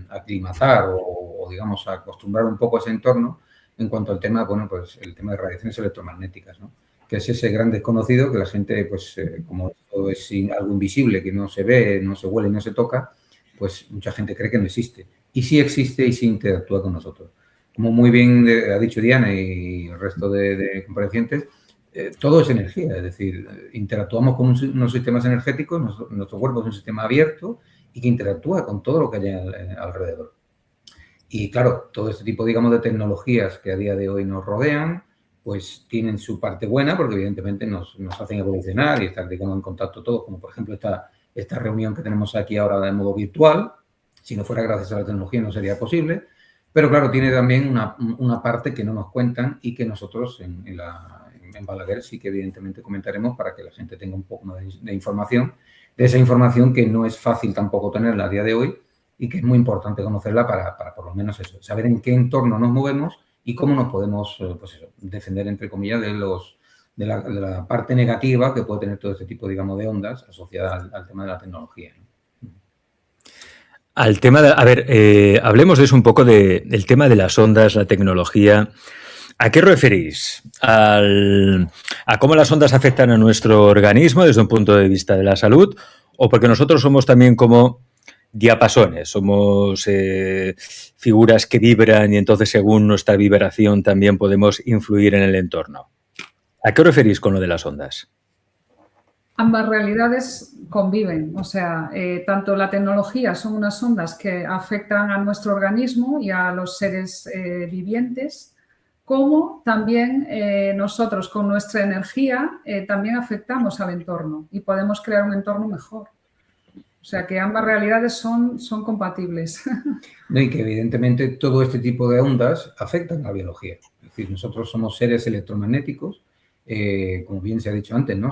aclimatar o, digamos, acostumbrar un poco a ese entorno en cuanto al tema, bueno, pues el tema de radiaciones electromagnéticas, ¿no? Que es ese gran desconocido que la gente, pues, como esto es algo invisible, que no se ve, no se huele y no se toca, pues mucha gente cree que no existe. Y sí existe y sí interactúa con nosotros. Como muy bien ha dicho Diana y el resto de comparecientes, todo es energía, es decir, interactuamos con unos sistemas energéticos, nuestro cuerpo es un sistema abierto y que interactúa con todo lo que hay alrededor. Y claro, todo este tipo, digamos, de tecnologías que a día de hoy nos rodean, pues tienen su parte buena porque evidentemente nos hacen evolucionar y estar, digamos, en contacto todos, como por ejemplo esta reunión que tenemos aquí ahora de modo virtual. Si no fuera gracias a la tecnología no sería posible, pero claro, tiene también una parte que no nos cuentan y que nosotros en Balaguer sí que evidentemente comentaremos para que la gente tenga un poco más de información, de esa información que no es fácil tampoco tenerla a día de hoy y que es muy importante conocerla para por lo menos eso, saber en qué entorno nos movemos y cómo nos podemos, pues eso, defender, entre comillas, de la parte negativa que puede tener todo este tipo, digamos, de ondas asociadas al tema de la tecnología, ¿no? Al tema hablemos de eso un poco del tema de las ondas, la tecnología. ¿A qué referís? ¿A cómo las ondas afectan a nuestro organismo desde un punto de vista de la salud? ¿O porque nosotros somos también como diapasones, somos figuras que vibran y entonces según nuestra vibración también podemos influir en el entorno? ¿A qué os referís con lo de las ondas? Ambas realidades conviven, o sea, tanto la tecnología son unas ondas que afectan a nuestro organismo y a los seres vivientes, como también nosotros con nuestra energía también afectamos al entorno y podemos crear un entorno mejor. O sea, que ambas realidades son compatibles. No, y que evidentemente todo este tipo de ondas afectan a la biología. Es decir, nosotros somos seres electromagnéticos, como bien se ha dicho antes, ¿no?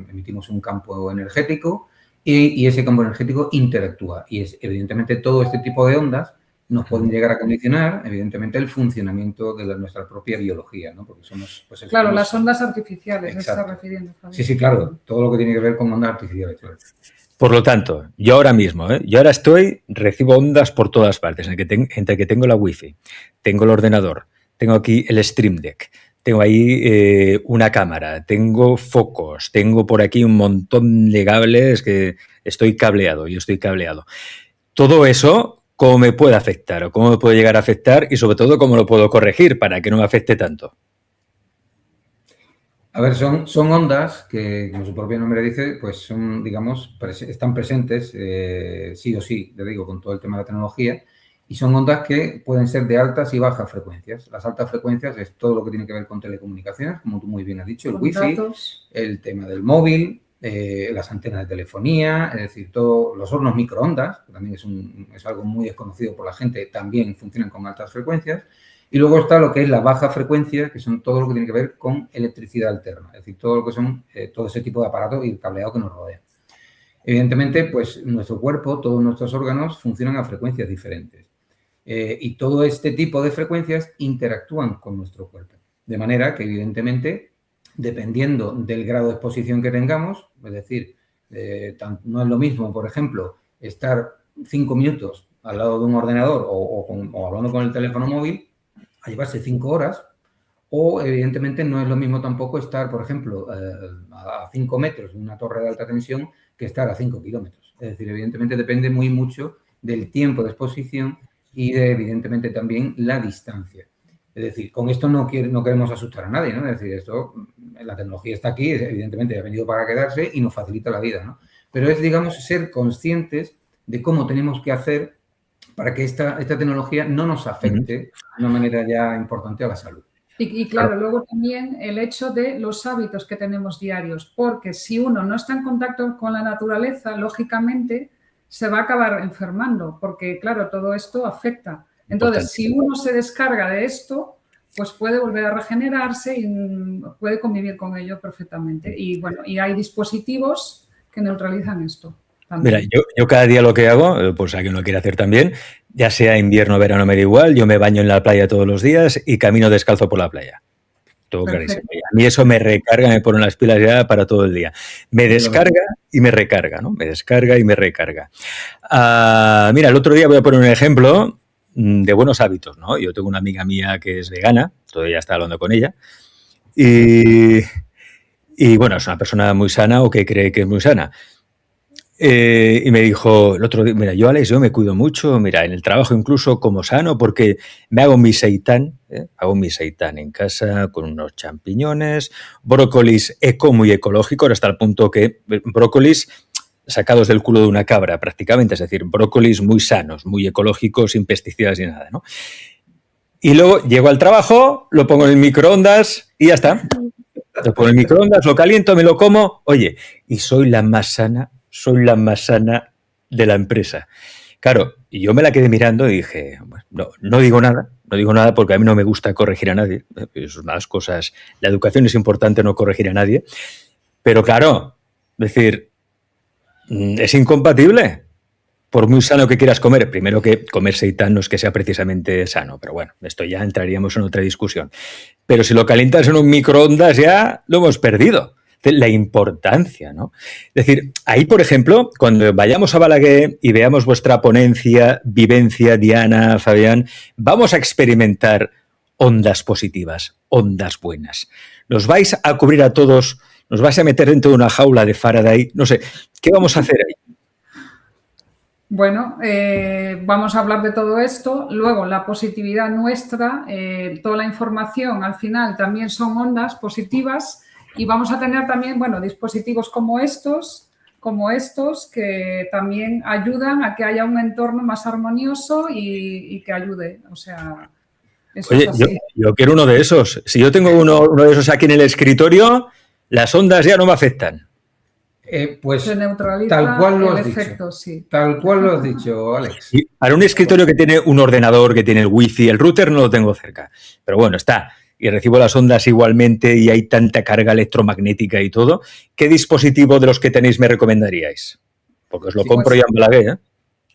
Emitimos un campo energético y ese campo energético interactúa. Y evidentemente todo este tipo de ondas nos pueden llegar a condicionar, evidentemente, el funcionamiento de nuestra propia biología, ¿no? Porque somos... Pues, claro, las ondas artificiales, exacto. ¿me estás refiriendo, Fabián? Sí, claro, todo lo que tiene que ver con ondas artificiales, claro. Por lo tanto, yo ahora mismo, yo ahora recibo ondas por todas partes, entre que tengo la wifi, tengo el ordenador, tengo aquí el Stream Deck, tengo ahí una cámara, tengo focos, tengo por aquí un montón de cables que yo estoy cableado. Todo eso, ¿cómo me puede afectar o cómo me puede llegar a afectar y sobre todo cómo lo puedo corregir para que no me afecte tanto? A ver, son ondas que, como su propio nombre dice, pues son, digamos, están presentes sí o sí, te digo, con todo el tema de la tecnología, y son ondas que pueden ser de altas y bajas frecuencias. Las altas frecuencias es todo lo que tiene que ver con telecomunicaciones, como tú muy bien has dicho, el wifi, el tema del móvil, las antenas de telefonía, es decir, todos los hornos microondas, que también es algo muy desconocido por la gente, también funcionan con altas frecuencias. Y luego está lo que es la baja frecuencia, que son todo lo que tiene que ver con electricidad alterna, es decir, todo lo que son todo ese tipo de aparatos y el cableado que nos rodea. Evidentemente, pues nuestro cuerpo, todos nuestros órganos funcionan a frecuencias diferentes. Y todo este tipo de frecuencias interactúan con nuestro cuerpo. De manera que, evidentemente, dependiendo del grado de exposición que tengamos, es decir, no es lo mismo, por ejemplo, estar 5 minutos al lado de un ordenador o hablando con el teléfono móvil, a llevarse 5 horas, o evidentemente no es lo mismo tampoco estar, por ejemplo, a 5 metros de una torre de alta tensión que estar a 5 kilómetros. Es decir, evidentemente depende muy mucho del tiempo de exposición y evidentemente también la distancia. Es decir, con esto no queremos asustar a nadie, ¿no? Es decir, la tecnología está aquí, evidentemente ha venido para quedarse y nos facilita la vida, ¿no? Pero es, digamos, ser conscientes de cómo tenemos que hacer para que esta tecnología no nos afecte de una manera ya importante a la salud. Y claro, luego también el hecho de los hábitos que tenemos diarios, porque si uno no está en contacto con la naturaleza, lógicamente se va a acabar enfermando, porque claro, todo esto afecta. Entonces, si uno se descarga de esto, pues puede volver a regenerarse y puede convivir con ello perfectamente. Y bueno, y hay dispositivos que neutralizan esto. Mira, yo cada día lo que hago, pues a quien lo quiere hacer también, ya sea invierno o verano me da igual, yo me baño en la playa todos los días y camino descalzo por la playa. Todo clarísimo. A mí eso me recarga, me pone las pilas ya para todo el día. Me descarga y me recarga, ¿no? Me descarga y me recarga. Mira, el otro día voy a poner un ejemplo de buenos hábitos, ¿no? Yo tengo una amiga mía que es vegana, todavía está hablando con ella, y bueno, es una persona muy sana o que cree que es muy sana. Y me dijo el otro día, mira, Alex, yo me cuido mucho, mira, en el trabajo incluso como sano, porque me hago mi seitán en casa con unos champiñones, brócolis eco muy ecológicos, hasta el punto que brócolis sacados del culo de una cabra prácticamente, es decir, brócolis muy sanos, muy ecológicos, sin pesticidas ni nada, ¿no? Y luego llego al trabajo, lo pongo en el microondas y ya está. Lo pongo en el microondas, lo caliento, me lo como, oye, y soy la más sana de la empresa. Claro, y yo me la quedé mirando y dije, bueno, no digo nada porque a mí no me gusta corregir a nadie. Es una de las cosas, la educación es importante, no corregir a nadie. Pero claro, decir, es incompatible. Por muy sano que quieras comer, primero que comer seitán no es que sea precisamente sano, pero bueno, esto ya entraríamos en otra discusión. Pero si lo calientas en un microondas ya lo hemos perdido. La importancia, ¿no? Es decir, ahí, por ejemplo, cuando vayamos a Balaguer y veamos vuestra ponencia, vivencia, Diana, Fabián, vamos a experimentar ondas positivas, ondas buenas. Nos vais a cubrir a todos, nos vais a meter dentro de una jaula de Faraday, no sé, ¿qué vamos a hacer ahí? Bueno, vamos a hablar de todo esto. Luego, la positividad nuestra, toda la información al final también son ondas positivas. Y vamos a tener también, bueno, dispositivos como estos que también ayudan a que haya un entorno más armonioso y que ayude. O sea, eso oye, es así. yo quiero uno de esos. Si yo tengo uno de esos aquí en el escritorio, las ondas ya no me afectan. Pues se neutraliza tal cual lo el has efecto, dicho. Sí. Tal cual lo has dicho, Alex. Y para un escritorio que tiene un ordenador, que tiene el wifi, el router no lo tengo cerca. Pero bueno, está. Y recibo las ondas igualmente y hay tanta carga electromagnética y todo. ¿Qué dispositivo de los que tenéis me recomendaríais? Porque os lo compro ya en Balaguer, ¿eh?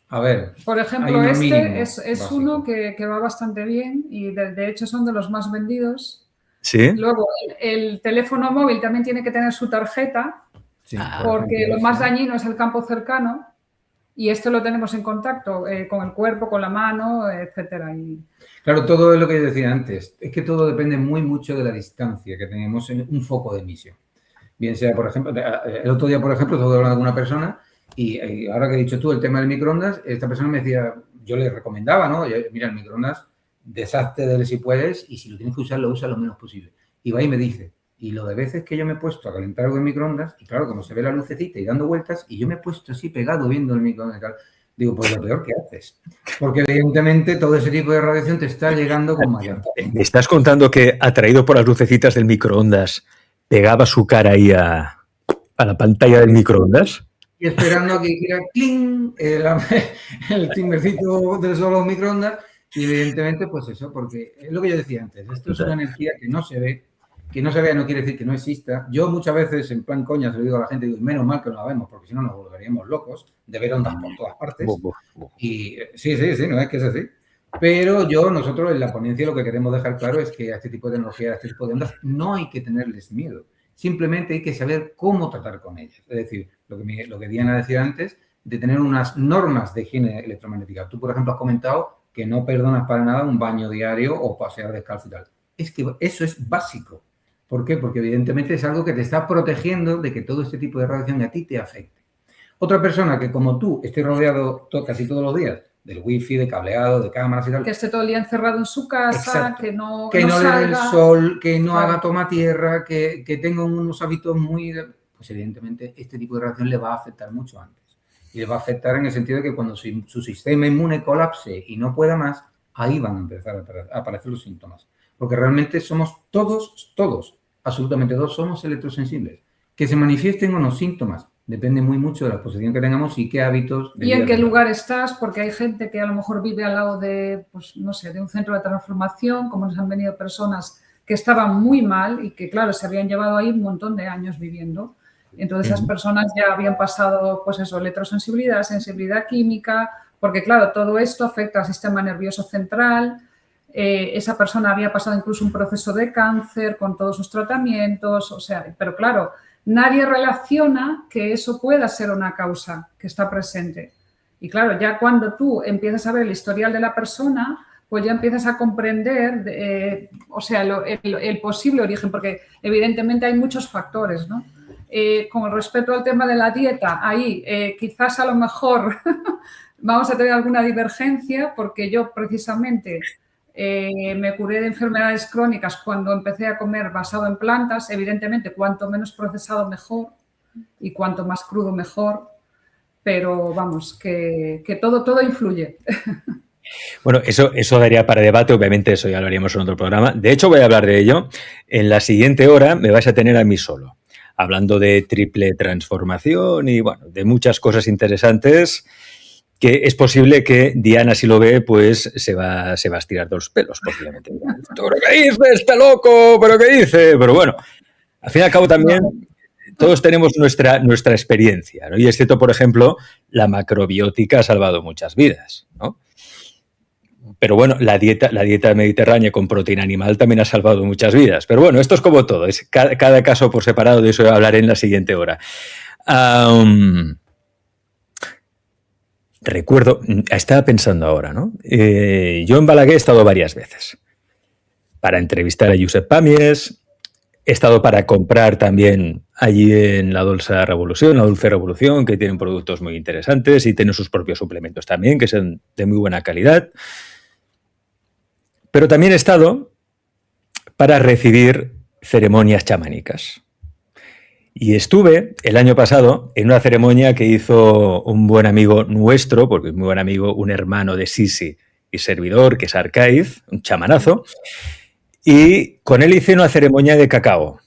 A ver. Por ejemplo, este es uno que va bastante bien y de hecho son de los más vendidos. Sí. Luego, el teléfono móvil también tiene que tener su tarjeta, sí, porque lo más dañino es el campo cercano y esto lo tenemos en contacto con el cuerpo, con la mano, etcétera. Claro, todo es lo que yo decía antes. Es que todo depende muy mucho de la distancia que tenemos en un foco de emisión. Bien sea, por ejemplo, el otro día, por ejemplo, estuve hablando con una persona y ahora que he dicho tú el tema del microondas, esta persona me decía, yo le recomendaba, ¿no? Mira, el microondas, deshazte de él si puedes y si lo tienes que usar, lo usa lo menos posible. Y va y me dice, y lo de veces que yo me he puesto a calentar algo en microondas, y claro, como se ve la lucecita y dando vueltas, y yo me he puesto así pegado viendo el microondas y tal, digo, pues lo peor que haces. Porque evidentemente todo ese tipo de radiación te está llegando con mayor. ¿Me estás contando que, atraído por las lucecitas del microondas, pegaba su cara ahí a la pantalla del microondas? Y esperando a que hiciera cling el timbercito de los microondas. Y evidentemente, pues eso, porque es lo que yo decía antes. Esto es una energía que no se ve. Que no se vea no quiere decir que no exista. Yo muchas veces, en plan coña, se lo digo a la gente, digo, menos mal que no la vemos, porque si no nos volveríamos locos de ver ondas por todas partes. Y sí, no es que es así. Pero nosotros en la ponencia lo que queremos dejar claro es que a este tipo de energía, a este tipo de ondas, no hay que tenerles miedo. Simplemente hay que saber cómo tratar con ellas. Es decir, lo que Diana decía antes, de tener unas normas de higiene electromagnética. Tú, por ejemplo, has comentado que no perdonas para nada un baño diario o pasear descalzo y tal. Es que eso es básico. ¿Por qué? Porque evidentemente es algo que te está protegiendo de que todo este tipo de radiación a ti te afecte. Otra persona que como tú esté rodeado casi todos los días del wifi, de cableado, de cámaras y tal. Que esté todo el día encerrado en su casa, exacto, que no le dé el sol, que no haga toma tierra, que tenga unos hábitos muy... Pues evidentemente este tipo de radiación le va a afectar mucho antes. Y le va a afectar en el sentido de que cuando su sistema inmune colapse y no pueda más, ahí van a empezar a aparecer los síntomas. Porque realmente somos todos, absolutamente todos, somos electrosensibles. Que se manifiesten o no síntomas depende muy mucho de la exposición que tengamos y qué hábitos... Y en qué lugar estás, porque hay gente que a lo mejor vive al lado de, pues no sé, de un centro de transformación, como nos han venido personas que estaban muy mal y que, claro, se habían llevado ahí un montón de años viviendo. Entonces esas personas ya habían pasado, pues eso, electrosensibilidad, sensibilidad química, porque claro, todo esto afecta al sistema nervioso central. Esa persona había pasado incluso un proceso de cáncer con todos sus tratamientos, o sea, pero claro, nadie relaciona que eso pueda ser una causa que está presente. Y claro, ya cuando tú empiezas a ver el historial de la persona, pues ya empiezas a comprender, o sea, el posible origen, porque evidentemente hay muchos factores, ¿no? Con respecto al tema de la dieta, ahí quizás a lo mejor vamos a tener alguna divergencia, porque yo precisamente me curé de enfermedades crónicas cuando empecé a comer basado en plantas. Evidentemente, cuanto menos procesado mejor y cuanto más crudo mejor, pero vamos, que todo influye. Bueno, eso daría para debate, obviamente eso ya lo haríamos en otro programa. De hecho, voy a hablar de ello. En la siguiente hora me vais a tener a mí solo, hablando de triple transformación y, bueno, de muchas cosas interesantes que es posible que Diana, si lo ve, pues se va a estirar de los pelos, posiblemente. ¿Pero qué dice este loco? ¿Pero qué dice? Pero bueno, al fin y al cabo también todos tenemos nuestra experiencia, ¿no? Y es cierto, por ejemplo, la macrobiótica ha salvado muchas vidas, ¿no? Pero bueno, la dieta mediterránea con proteína animal también ha salvado muchas vidas. Pero bueno, esto es como todo, es cada caso por separado, de eso hablaré en la siguiente hora. Recuerdo, estaba pensando ahora, ¿no? Yo en Balaguer he estado varias veces para entrevistar a Josep Pàmies, he estado para comprar también allí en la Dulce Revolución, que tienen productos muy interesantes y tienen sus propios suplementos también, que son de muy buena calidad. Pero también he estado para recibir ceremonias chamánicas. Y estuve el año pasado en una ceremonia que hizo un buen amigo nuestro, porque es muy buen amigo, un hermano de Sisi y servidor, que es Arcaiz, un chamanazo, y con él hice una ceremonia de cacao.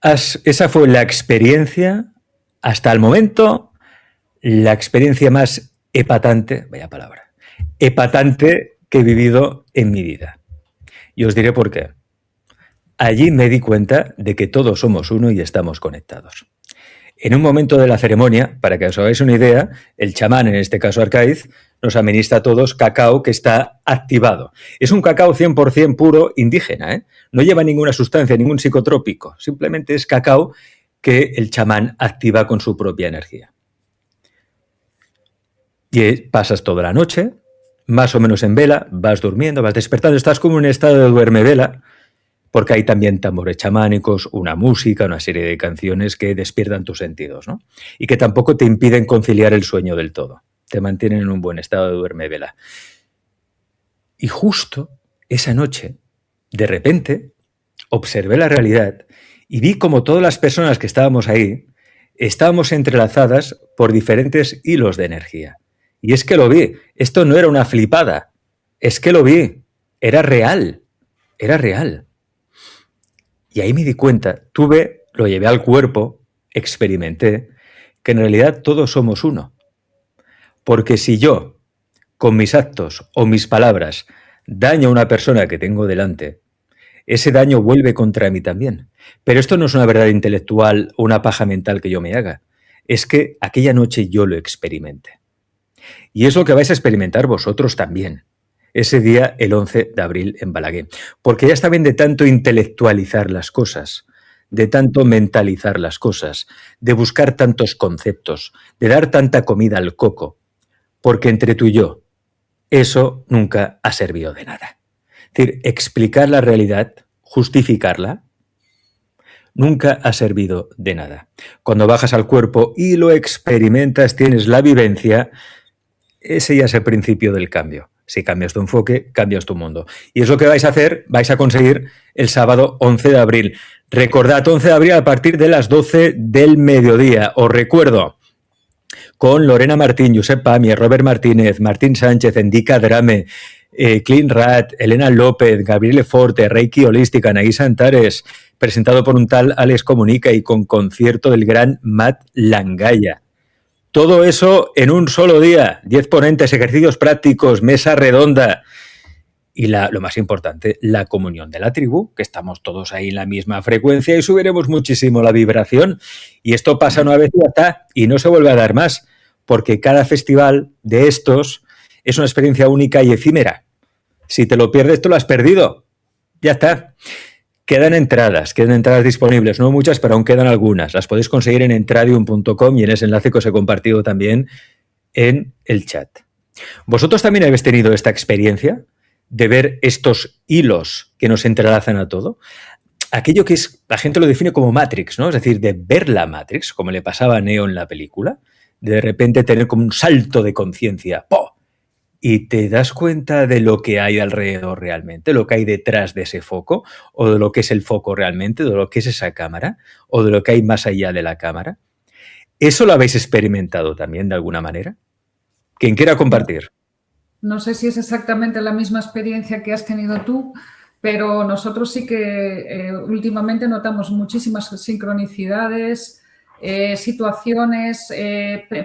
Esa fue la experiencia, hasta el momento, la experiencia más epatante, vaya palabra, epatante que he vivido en mi vida. Y os diré por qué. Allí me di cuenta de que todos somos uno y estamos conectados. En un momento de la ceremonia, para que os hagáis una idea, el chamán, en este caso Arcaiz, nos administra a todos cacao que está activado. Es un cacao 100% puro indígena, ¿eh? No lleva ninguna sustancia, ningún psicotrópico. Simplemente es cacao que el chamán activa con su propia energía. Y pasas toda la noche, más o menos en vela, vas durmiendo, vas despertando, estás como en un estado de duerme-vela, porque hay también tambores chamánicos, una música, una serie de canciones que despiertan tus sentidos, ¿no? Y que tampoco te impiden conciliar el sueño del todo. Te mantienen en un buen estado de duerme-vela. Y justo esa noche, de repente, observé la realidad y vi como todas las personas que estábamos ahí estábamos entrelazadas por diferentes hilos de energía. Y es que lo vi. Esto no era una flipada. Es que lo vi. Era real. Era real. Y ahí me di cuenta, lo llevé al cuerpo, experimenté, que en realidad todos somos uno. Porque si yo, con mis actos o mis palabras, daño a una persona que tengo delante, ese daño vuelve contra mí también. Pero esto no es una verdad intelectual o una paja mental que yo me haga. Es que aquella noche yo lo experimenté. Y es lo que vais a experimentar vosotros también. Ese día, el 11 de abril en Balaguer. Porque ya está bien de tanto intelectualizar las cosas, de tanto mentalizar las cosas, de buscar tantos conceptos, de dar tanta comida al coco. Porque entre tú y yo, eso nunca ha servido de nada. Es decir, explicar la realidad, justificarla, nunca ha servido de nada. Cuando bajas al cuerpo y lo experimentas, tienes la vivencia, ese ya es el principio del cambio. Si cambias tu enfoque, cambias tu mundo. Y es lo que vais a hacer, vais a conseguir el sábado 11 de abril. Recordad, 11 de abril a partir de las 12 del mediodía. Os recuerdo, con Lorena Martín, Josep Pàmies, Robert Martínez, Martín Sánchez, Endica Drame, Clean Rat, Elena López, Gabriele Forte, Reiki Holística, Anaís Antares, presentado por un tal Alex Comunica y con concierto del gran Matt Langaya. Todo eso en un solo día, 10 ponentes, ejercicios prácticos, mesa redonda. y lo más importante, la comunión de la tribu, que estamos todos ahí en la misma frecuencia y subiremos muchísimo la vibración. Y esto pasa una vez y ya está, y no se vuelve a dar más, porque cada festival de estos es una experiencia única y efímera. Si te lo pierdes, tú lo has perdido. Ya está. Quedan entradas disponibles, no muchas, pero aún quedan algunas. Las podéis conseguir en entradium.com y en ese enlace que os he compartido también en el chat. ¿Vosotros también habéis tenido esta experiencia de ver estos hilos que nos entrelazan a todo? Aquello que es, la gente lo define como Matrix, ¿no? Es decir, de ver la Matrix, como le pasaba a Neo en la película, de repente tener como un salto de conciencia, ¡po! Y te das cuenta de lo que hay alrededor realmente, lo que hay detrás de ese foco, o de lo que es el foco realmente, de lo que es esa cámara, o de lo que hay más allá de la cámara. ¿Eso lo habéis experimentado también de alguna manera? ¿Quién quiera compartir? No sé si es exactamente la misma experiencia que has tenido tú, pero nosotros sí que últimamente notamos muchísimas sincronicidades, situaciones,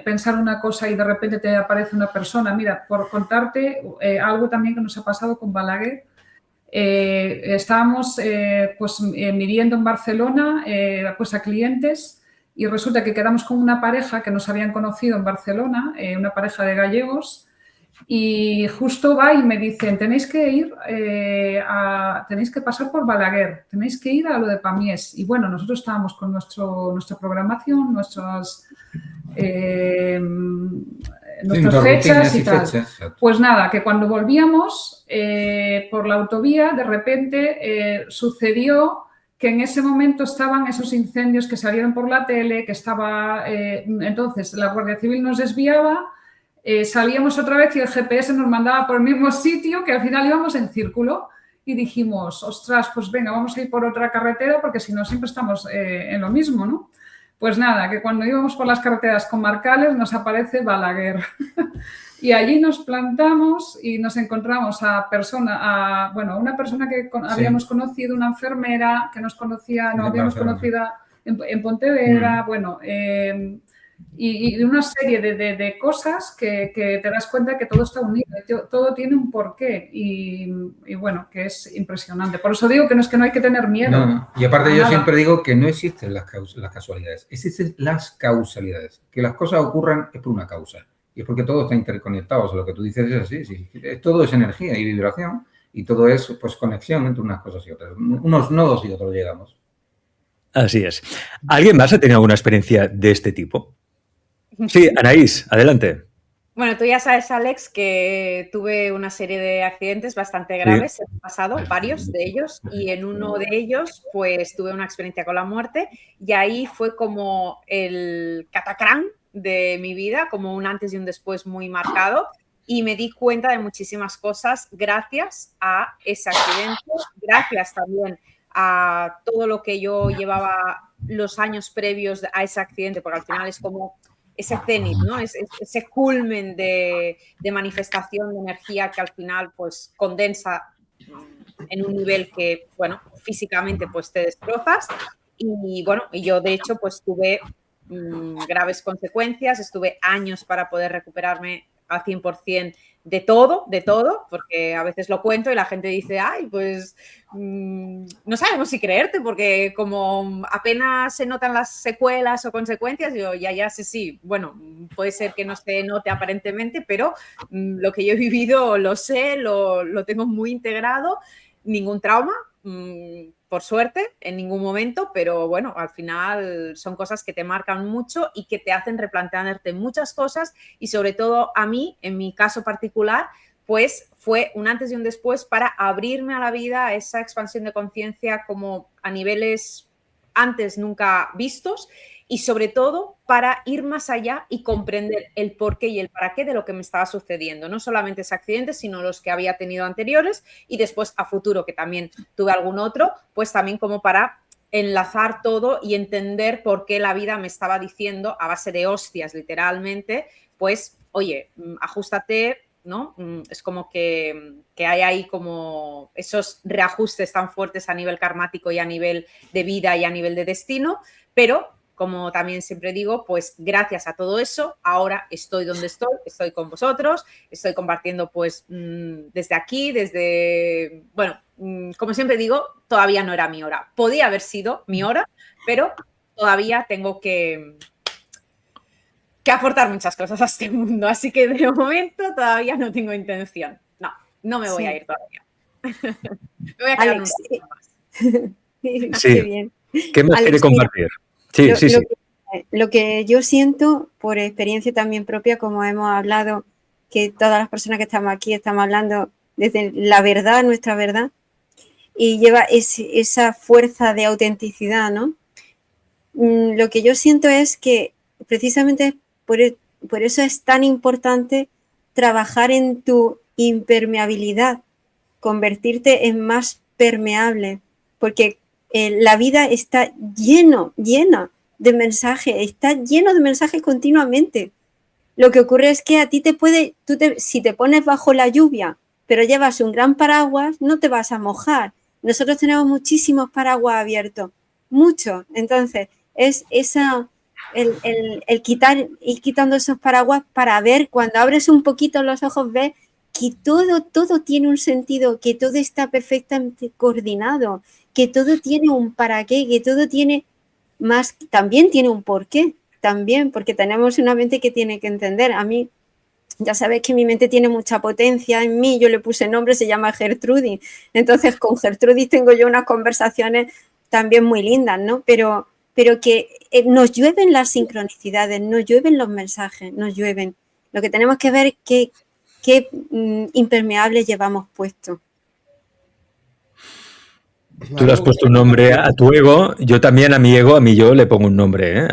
pensar una cosa y de repente te aparece una persona. Mira, por contarte algo también que nos ha pasado con Balaguer. Estábamos midiendo en Barcelona pues a clientes y resulta que quedamos con una pareja que nos habían conocido en Barcelona, una pareja de gallegos. Y justo va y me dicen, tenéis que ir, tenéis que pasar por Balaguer, tenéis que ir a lo de Pamies. Y bueno, nosotros estábamos con nuestra programación, nuestras fechas y tal. Pues nada, que cuando volvíamos por la autovía, de repente sucedió que en ese momento estaban esos incendios que salieron por la tele, que estaba... entonces, la Guardia Civil nos desviaba. Salíamos otra vez y el GPS nos mandaba por el mismo sitio, que al final íbamos en círculo y dijimos, ostras, pues venga, vamos a ir por otra carretera porque si no siempre estamos en lo mismo, ¿no? Pues nada, que cuando íbamos por las carreteras comarcales nos aparece Balaguer y allí nos plantamos y nos encontramos a una persona que habíamos conocido, una enfermera que nos conocía, no habíamos conocido en Pontevedra, y una serie de cosas que te das cuenta que todo está unido, todo tiene un porqué y bueno, que es impresionante. Por eso digo que no hay que tener miedo. No. Y aparte yo siempre digo que no existen las casualidades, existen las causalidades. Que las cosas ocurran es por una causa y es porque todo está interconectado. O sea, lo que tú dices es así, sí. Todo es energía y vibración y todo es pues conexión entre unas cosas y otras. Unos nodos y otros llegamos. Así es. ¿Alguien más ha tenido alguna experiencia de este tipo? Sí, Anaís, adelante. Bueno, tú ya sabes, Alex, que tuve una serie de accidentes bastante graves en el pasado, varios de ellos, y en uno de ellos, pues tuve una experiencia con la muerte y ahí fue como el catacrán de mi vida, como un antes y un después muy marcado, y me di cuenta de muchísimas cosas gracias a ese accidente, gracias también a todo lo que yo llevaba los años previos a ese accidente, porque al final es como ese cenit, ¿no? Ese culmen de manifestación de energía que al final pues condensa en un nivel que, bueno, físicamente pues te destrozas y bueno, y yo de hecho pues tuve graves consecuencias, estuve años para poder recuperarme al 100% de todo, porque a veces lo cuento y la gente dice, ay, pues no sabemos si creerte, porque como apenas se notan las secuelas o consecuencias, yo ya sé, sí, bueno, puede ser que no se note aparentemente, pero lo que yo he vivido lo sé, lo tengo muy integrado, ningún trauma, por suerte, en ningún momento, pero bueno, al final son cosas que te marcan mucho y que te hacen replantearte muchas cosas y sobre todo a mí, en mi caso particular, pues fue un antes y un después para abrirme a la vida, a esa expansión de conciencia como a niveles antes nunca vistos y sobre todo para ir más allá y comprender el porqué y el para qué de lo que me estaba sucediendo. No solamente ese accidente, sino los que había tenido anteriores y después a futuro, que también tuve algún otro, pues también como para enlazar todo y entender por qué la vida me estaba diciendo a base de hostias, literalmente, pues, oye, ajústate, ¿no? Es como que hay ahí como esos reajustes tan fuertes a nivel karmático y a nivel de vida y a nivel de destino, pero como también siempre digo, pues gracias a todo eso, ahora estoy donde estoy con vosotros, estoy compartiendo pues desde aquí, bueno, como siempre digo, todavía no era mi hora. Podía haber sido mi hora, pero todavía tengo que aportar muchas cosas a este mundo, así que de momento todavía no tengo intención. No me voy a ir todavía. Me voy a quedar Alex, más. Sí. Qué bien. ¿Qué más quiere Alex, compartir? Sí, sí. Lo que yo siento por experiencia también propia, como hemos hablado, que todas las personas que estamos aquí estamos hablando desde la verdad, nuestra verdad, y lleva esa fuerza de autenticidad, ¿no? Lo que yo siento es que precisamente por eso es tan importante trabajar en tu impermeabilidad, convertirte en más permeable, porque la vida está llena de mensajes, está lleno de mensajes continuamente. Lo que ocurre es que a ti si te pones bajo la lluvia, pero llevas un gran paraguas, no te vas a mojar. Nosotros tenemos muchísimos paraguas abiertos, muchos. Entonces, es ir quitando esos paraguas para ver, cuando abres un poquito los ojos, ves que todo tiene un sentido, que todo está perfectamente coordinado, que todo tiene un para qué, que todo tiene también tiene un porqué, también, porque tenemos una mente que tiene que entender. A mí, ya sabéis que mi mente tiene mucha potencia en mí, yo le puse nombre, se llama Gertrudis. Entonces, con Gertrudis tengo yo unas conversaciones también muy lindas, ¿no? Pero que nos llueven las sincronicidades, nos llueven los mensajes, nos llueven. Lo que tenemos que ver es qué impermeable llevamos puesto. Tú le has puesto un nombre a tu ego, yo también a mi ego, yo le pongo un nombre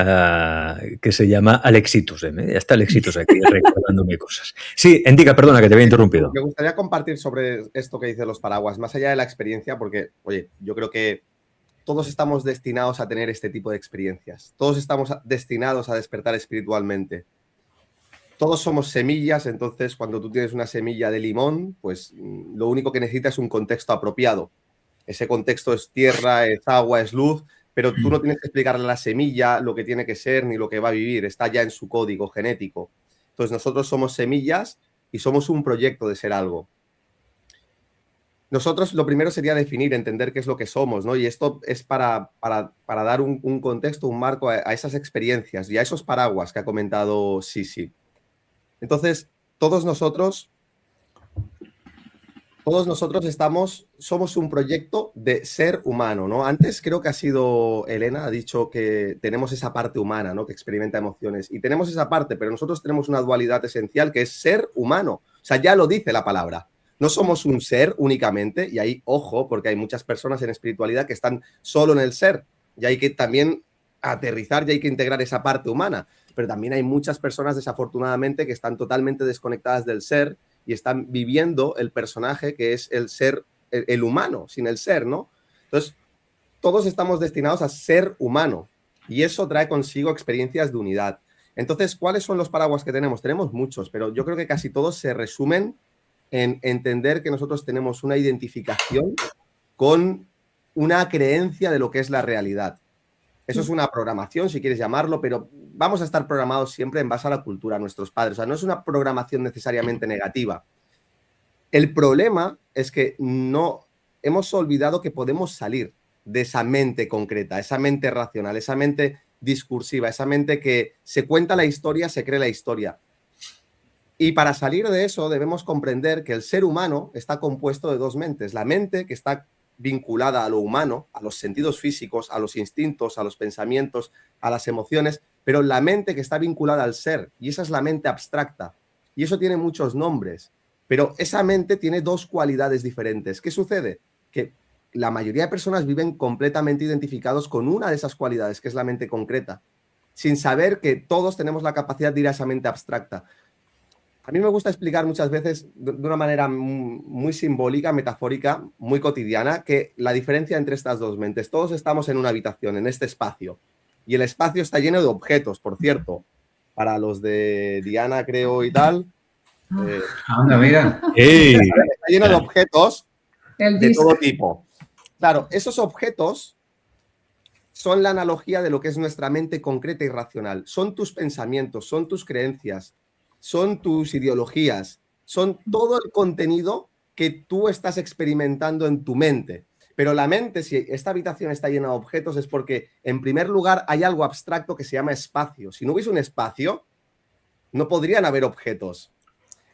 que se llama Alexitus. Ya está Alexitus aquí recordándome cosas. Sí, Indica, perdona que te había interrumpido. Me gustaría compartir sobre esto que dice los paraguas, más allá de la experiencia, porque, oye, yo creo que todos estamos destinados a tener este tipo de experiencias. Todos estamos destinados a despertar espiritualmente. Todos somos semillas, entonces cuando tú tienes una semilla de limón, pues lo único que necesitas es un contexto apropiado. Ese contexto es tierra, es agua, es luz, pero tú no tienes que explicarle a la semilla lo que tiene que ser ni lo que va a vivir, está ya en su código genético. Entonces nosotros somos semillas y somos un proyecto de ser algo. Nosotros lo primero sería definir, entender qué es lo que somos, ¿no? Y esto es para dar un contexto, un marco a esas experiencias y a esos paraguas que ha comentado Sisi. Entonces, todos nosotros somos un proyecto de ser humano, ¿no? Antes creo que ha sido Elena, ha dicho que tenemos esa parte humana, ¿no? Que experimenta emociones. Y tenemos esa parte, pero nosotros tenemos una dualidad esencial que es ser humano. O sea, ya lo dice la palabra. No somos un ser únicamente, y ahí, ojo, porque hay muchas personas en espiritualidad que están solo en el ser. Y hay que también aterrizar y hay que integrar esa parte humana. Pero también hay muchas personas, desafortunadamente, que están totalmente desconectadas del ser y están viviendo el personaje que es el ser, el humano, sin el ser, ¿no? Entonces, todos estamos destinados a ser humano y eso trae consigo experiencias de unidad. Entonces, ¿cuáles son los paraguas que tenemos? Tenemos muchos, pero yo creo que casi todos se resumen en entender que nosotros tenemos una identificación con una creencia de lo que es la realidad. Eso es una programación, si quieres llamarlo, pero vamos a estar programados siempre en base a la cultura, a nuestros padres. O sea, no es una programación necesariamente negativa. El problema es que no hemos olvidado que podemos salir de esa mente concreta, esa mente racional, esa mente discursiva, esa mente que se cuenta la historia, se cree la historia. Y para salir de eso debemos comprender que el ser humano está compuesto de dos mentes. La mente que está vinculada a lo humano, a los sentidos físicos, a los instintos, a los pensamientos, a las emociones, pero la mente que está vinculada al ser, y esa es la mente abstracta. Y eso tiene muchos nombres, pero esa mente tiene dos cualidades diferentes. ¿Qué sucede? Que la mayoría de personas viven completamente identificados con una de esas cualidades, que es la mente concreta, sin saber que todos tenemos la capacidad de ir a esa mente abstracta. A mí me gusta explicar muchas veces de una manera muy simbólica, metafórica, muy cotidiana, que la diferencia entre estas dos mentes. Todos estamos en una habitación, en este espacio, y el espacio está lleno de objetos, por cierto. Para los de Diana, creo, y tal. Anda, mira. ¡Ey! Está lleno de objetos de todo tipo. Claro, esos objetos son la analogía de lo que es nuestra mente concreta y racional. Son tus pensamientos, son tus creencias, son tus ideologías, son todo el contenido que tú estás experimentando en tu mente. Pero la mente, si esta habitación está llena de objetos, es porque, en primer lugar, hay algo abstracto que se llama espacio. Si no hubiese un espacio, no podrían haber objetos.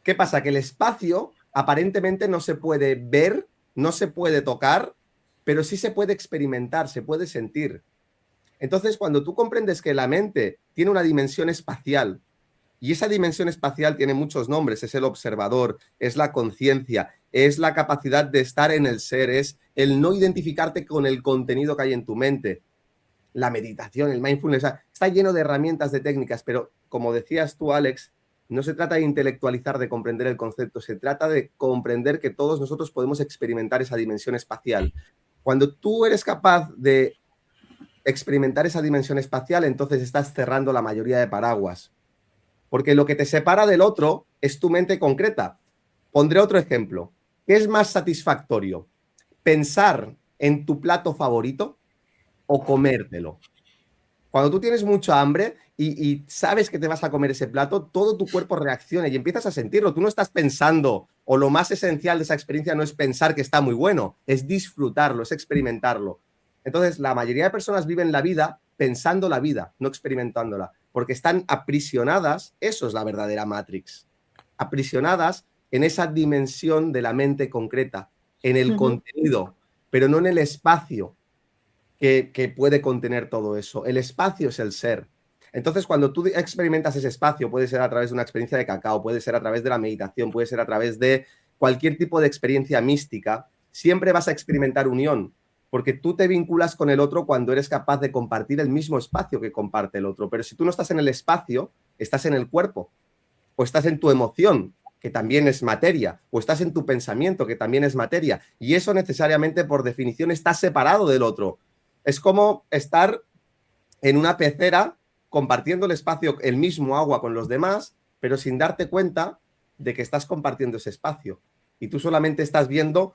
¿Qué pasa? Que el espacio aparentemente no se puede ver, no se puede tocar, pero sí se puede experimentar, se puede sentir. Entonces, cuando tú comprendes que la mente tiene una dimensión espacial, y esa dimensión espacial tiene muchos nombres, es el observador, es la conciencia, es la capacidad de estar en el ser, es el no identificarte con el contenido que hay en tu mente. La meditación, el mindfulness, está lleno de herramientas, de técnicas, pero como decías tú, Alex, no se trata de intelectualizar, de comprender el concepto, se trata de comprender que todos nosotros podemos experimentar esa dimensión espacial. Cuando tú eres capaz de experimentar esa dimensión espacial, entonces estás cerrando la mayoría de paraguas. Porque lo que te separa del otro es tu mente concreta. Pondré otro ejemplo. ¿Qué es más satisfactorio? ¿Pensar en tu plato favorito o comértelo? Cuando tú tienes mucha hambre y sabes que te vas a comer ese plato, todo tu cuerpo reacciona y empiezas a sentirlo. Tú no estás pensando, o lo más esencial de esa experiencia no es pensar que está muy bueno, es disfrutarlo, es experimentarlo. Entonces, la mayoría de personas viven la vida pensando la vida, no experimentándola, porque están aprisionadas, eso es la verdadera Matrix, aprisionadas en esa dimensión de la mente concreta, en el contenido, pero no en el espacio que puede contener todo eso. El espacio es el ser. Entonces, cuando tú experimentas ese espacio, puede ser a través de una experiencia de cacao, puede ser a través de la meditación, puede ser a través de cualquier tipo de experiencia mística, siempre vas a experimentar unión, porque tú te vinculas con el otro cuando eres capaz de compartir el mismo espacio que comparte el otro. Pero si tú no estás en el espacio, estás en el cuerpo, o estás en tu emoción, que también es materia, o estás en tu pensamiento, que también es materia, y eso necesariamente, por definición, está separado del otro. Es como estar en una pecera compartiendo el espacio, el mismo agua con los demás, pero sin darte cuenta de que estás compartiendo ese espacio. Y tú solamente estás viendo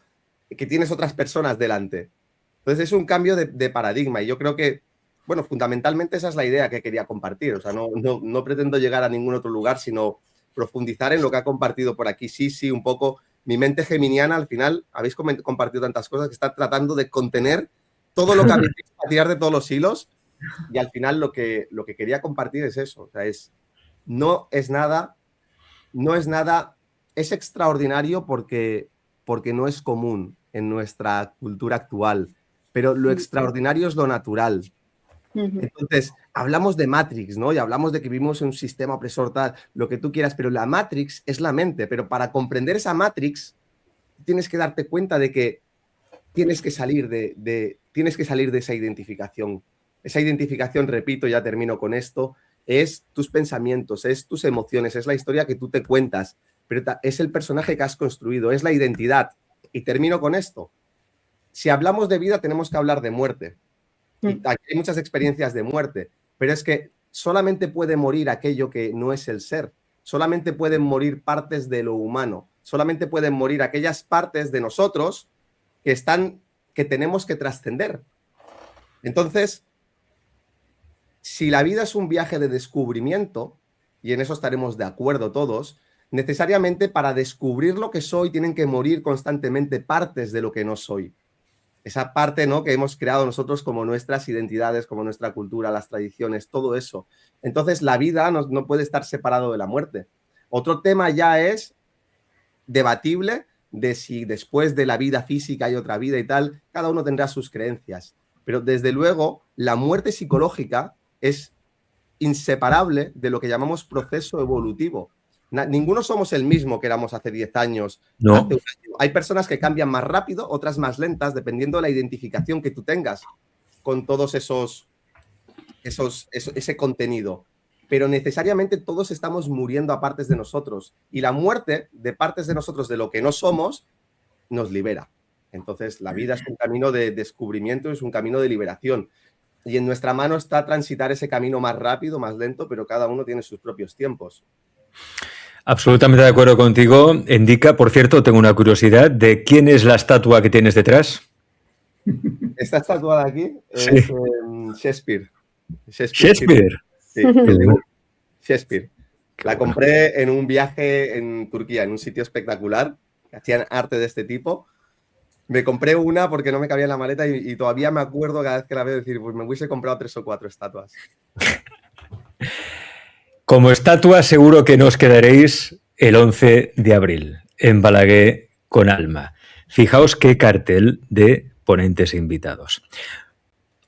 que tienes otras personas delante. Entonces es un cambio de paradigma y yo creo que, bueno, fundamentalmente esa es la idea que quería compartir. O sea, no pretendo llegar a ningún otro lugar, sino profundizar en lo que ha compartido por aquí. Sí, un poco mi mente geminiana, al final habéis compartido tantas cosas que está tratando de contener todo lo que habéis dicho, a tirar de todos los hilos. Y al final lo que quería compartir es eso. O sea, no es nada, es extraordinario porque no es común en nuestra cultura actual. Pero lo extraordinario es lo natural. Entonces, hablamos de Matrix, ¿no? Y hablamos de que vivimos en un sistema opresor, tal, lo que tú quieras, pero la Matrix es la mente. Pero para comprender esa Matrix, tienes que darte cuenta de que tienes que salir de esa identificación. Esa identificación, repito, ya termino con esto, es tus pensamientos, es tus emociones, es la historia que tú te cuentas, pero es el personaje que has construido, es la identidad. Y termino con esto. Si hablamos de vida, tenemos que hablar de muerte. Y aquí hay muchas experiencias de muerte, pero es que solamente puede morir aquello que no es el ser. Solamente pueden morir partes de lo humano. Solamente pueden morir aquellas partes de nosotros que tenemos que trascender. Entonces, si la vida es un viaje de descubrimiento, y en eso estaremos de acuerdo todos, necesariamente para descubrir lo que soy tienen que morir constantemente partes de lo que no soy. Esa parte, ¿no?, que hemos creado nosotros como nuestras identidades, como nuestra cultura, las tradiciones, todo eso. Entonces, la vida no puede estar separado de la muerte. Otro tema ya es debatible de si después de la vida física hay otra vida y tal. Cada uno tendrá sus creencias. Pero, desde luego, la muerte psicológica es inseparable de lo que llamamos proceso evolutivo. Ninguno somos el mismo que éramos hace 10 años. No. Hace un año. Hay personas que cambian más rápido, otras más lentas, dependiendo de la identificación que tú tengas con todos ese contenido. Pero necesariamente todos estamos muriendo a partes de nosotros. Y la muerte de partes de nosotros, de lo que no somos, nos libera. Entonces, la vida es un camino de descubrimiento, es un camino de liberación. Y en nuestra mano está transitar ese camino más rápido, más lento, pero cada uno tiene sus propios tiempos. Absolutamente de acuerdo contigo. Indica, por cierto, tengo una curiosidad, ¿de quién es la estatua que tienes detrás? Esta tatuada aquí es Sí. Shakespeare. Shakespeare. Sí, Shakespeare. La compré en un viaje en Turquía, en un sitio espectacular, que hacían arte de este tipo. Me compré una porque no me cabía en la maleta y todavía me acuerdo cada vez que la veo decir, pues me hubiese comprado 3 o 4 estatuas. Como estatua seguro que no os quedaréis el 11 de abril en Balaguer con Alma. Fijaos qué cartel de ponentes e invitados.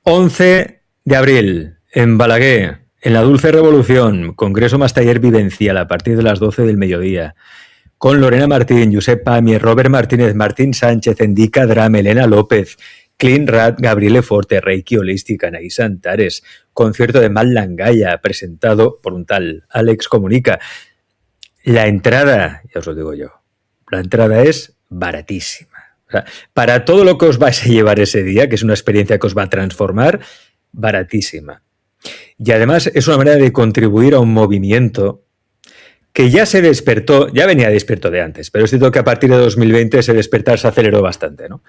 11 de abril en Balaguer, en la Dulce Revolución, Congreso más taller vivencial a partir de las 12 del mediodía, con Lorena Martín, Josep Pamier, Robert Martínez, Martín Sánchez, Endica Dram, Elena López, Clean Rat, Gabriele Forte, Reiki Holística, Anaís Antares, concierto de Mal Langaya, presentado por un tal Alex Comunica. La entrada, ya os lo digo yo, la entrada es baratísima. O sea, para todo lo que os vais a llevar ese día, que es una experiencia que os va a transformar, baratísima. Y además es una manera de contribuir a un movimiento que ya se despertó, ya venía despierto de antes, pero es cierto que a partir de 2020 ese despertar se aceleró bastante, ¿no?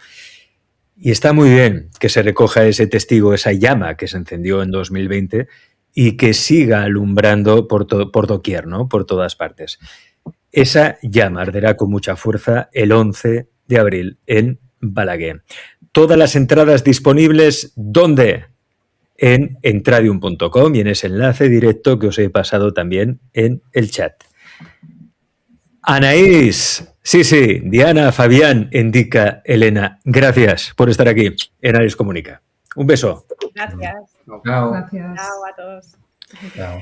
Y está muy bien que se recoja ese testigo, esa llama que se encendió en 2020 y que siga alumbrando por doquier, ¿no? Por todas partes. Esa llama arderá con mucha fuerza el 11 de abril en Balaguer. Todas las entradas disponibles, ¿dónde? En entradium.com y en ese enlace directo que os he pasado también en el chat. Anaís, sí, Diana, Fabián, Endica, Elena, gracias por estar aquí en Anaís Comunica. Un beso. Gracias. Chao. Gracias. Chao a todos. Chao.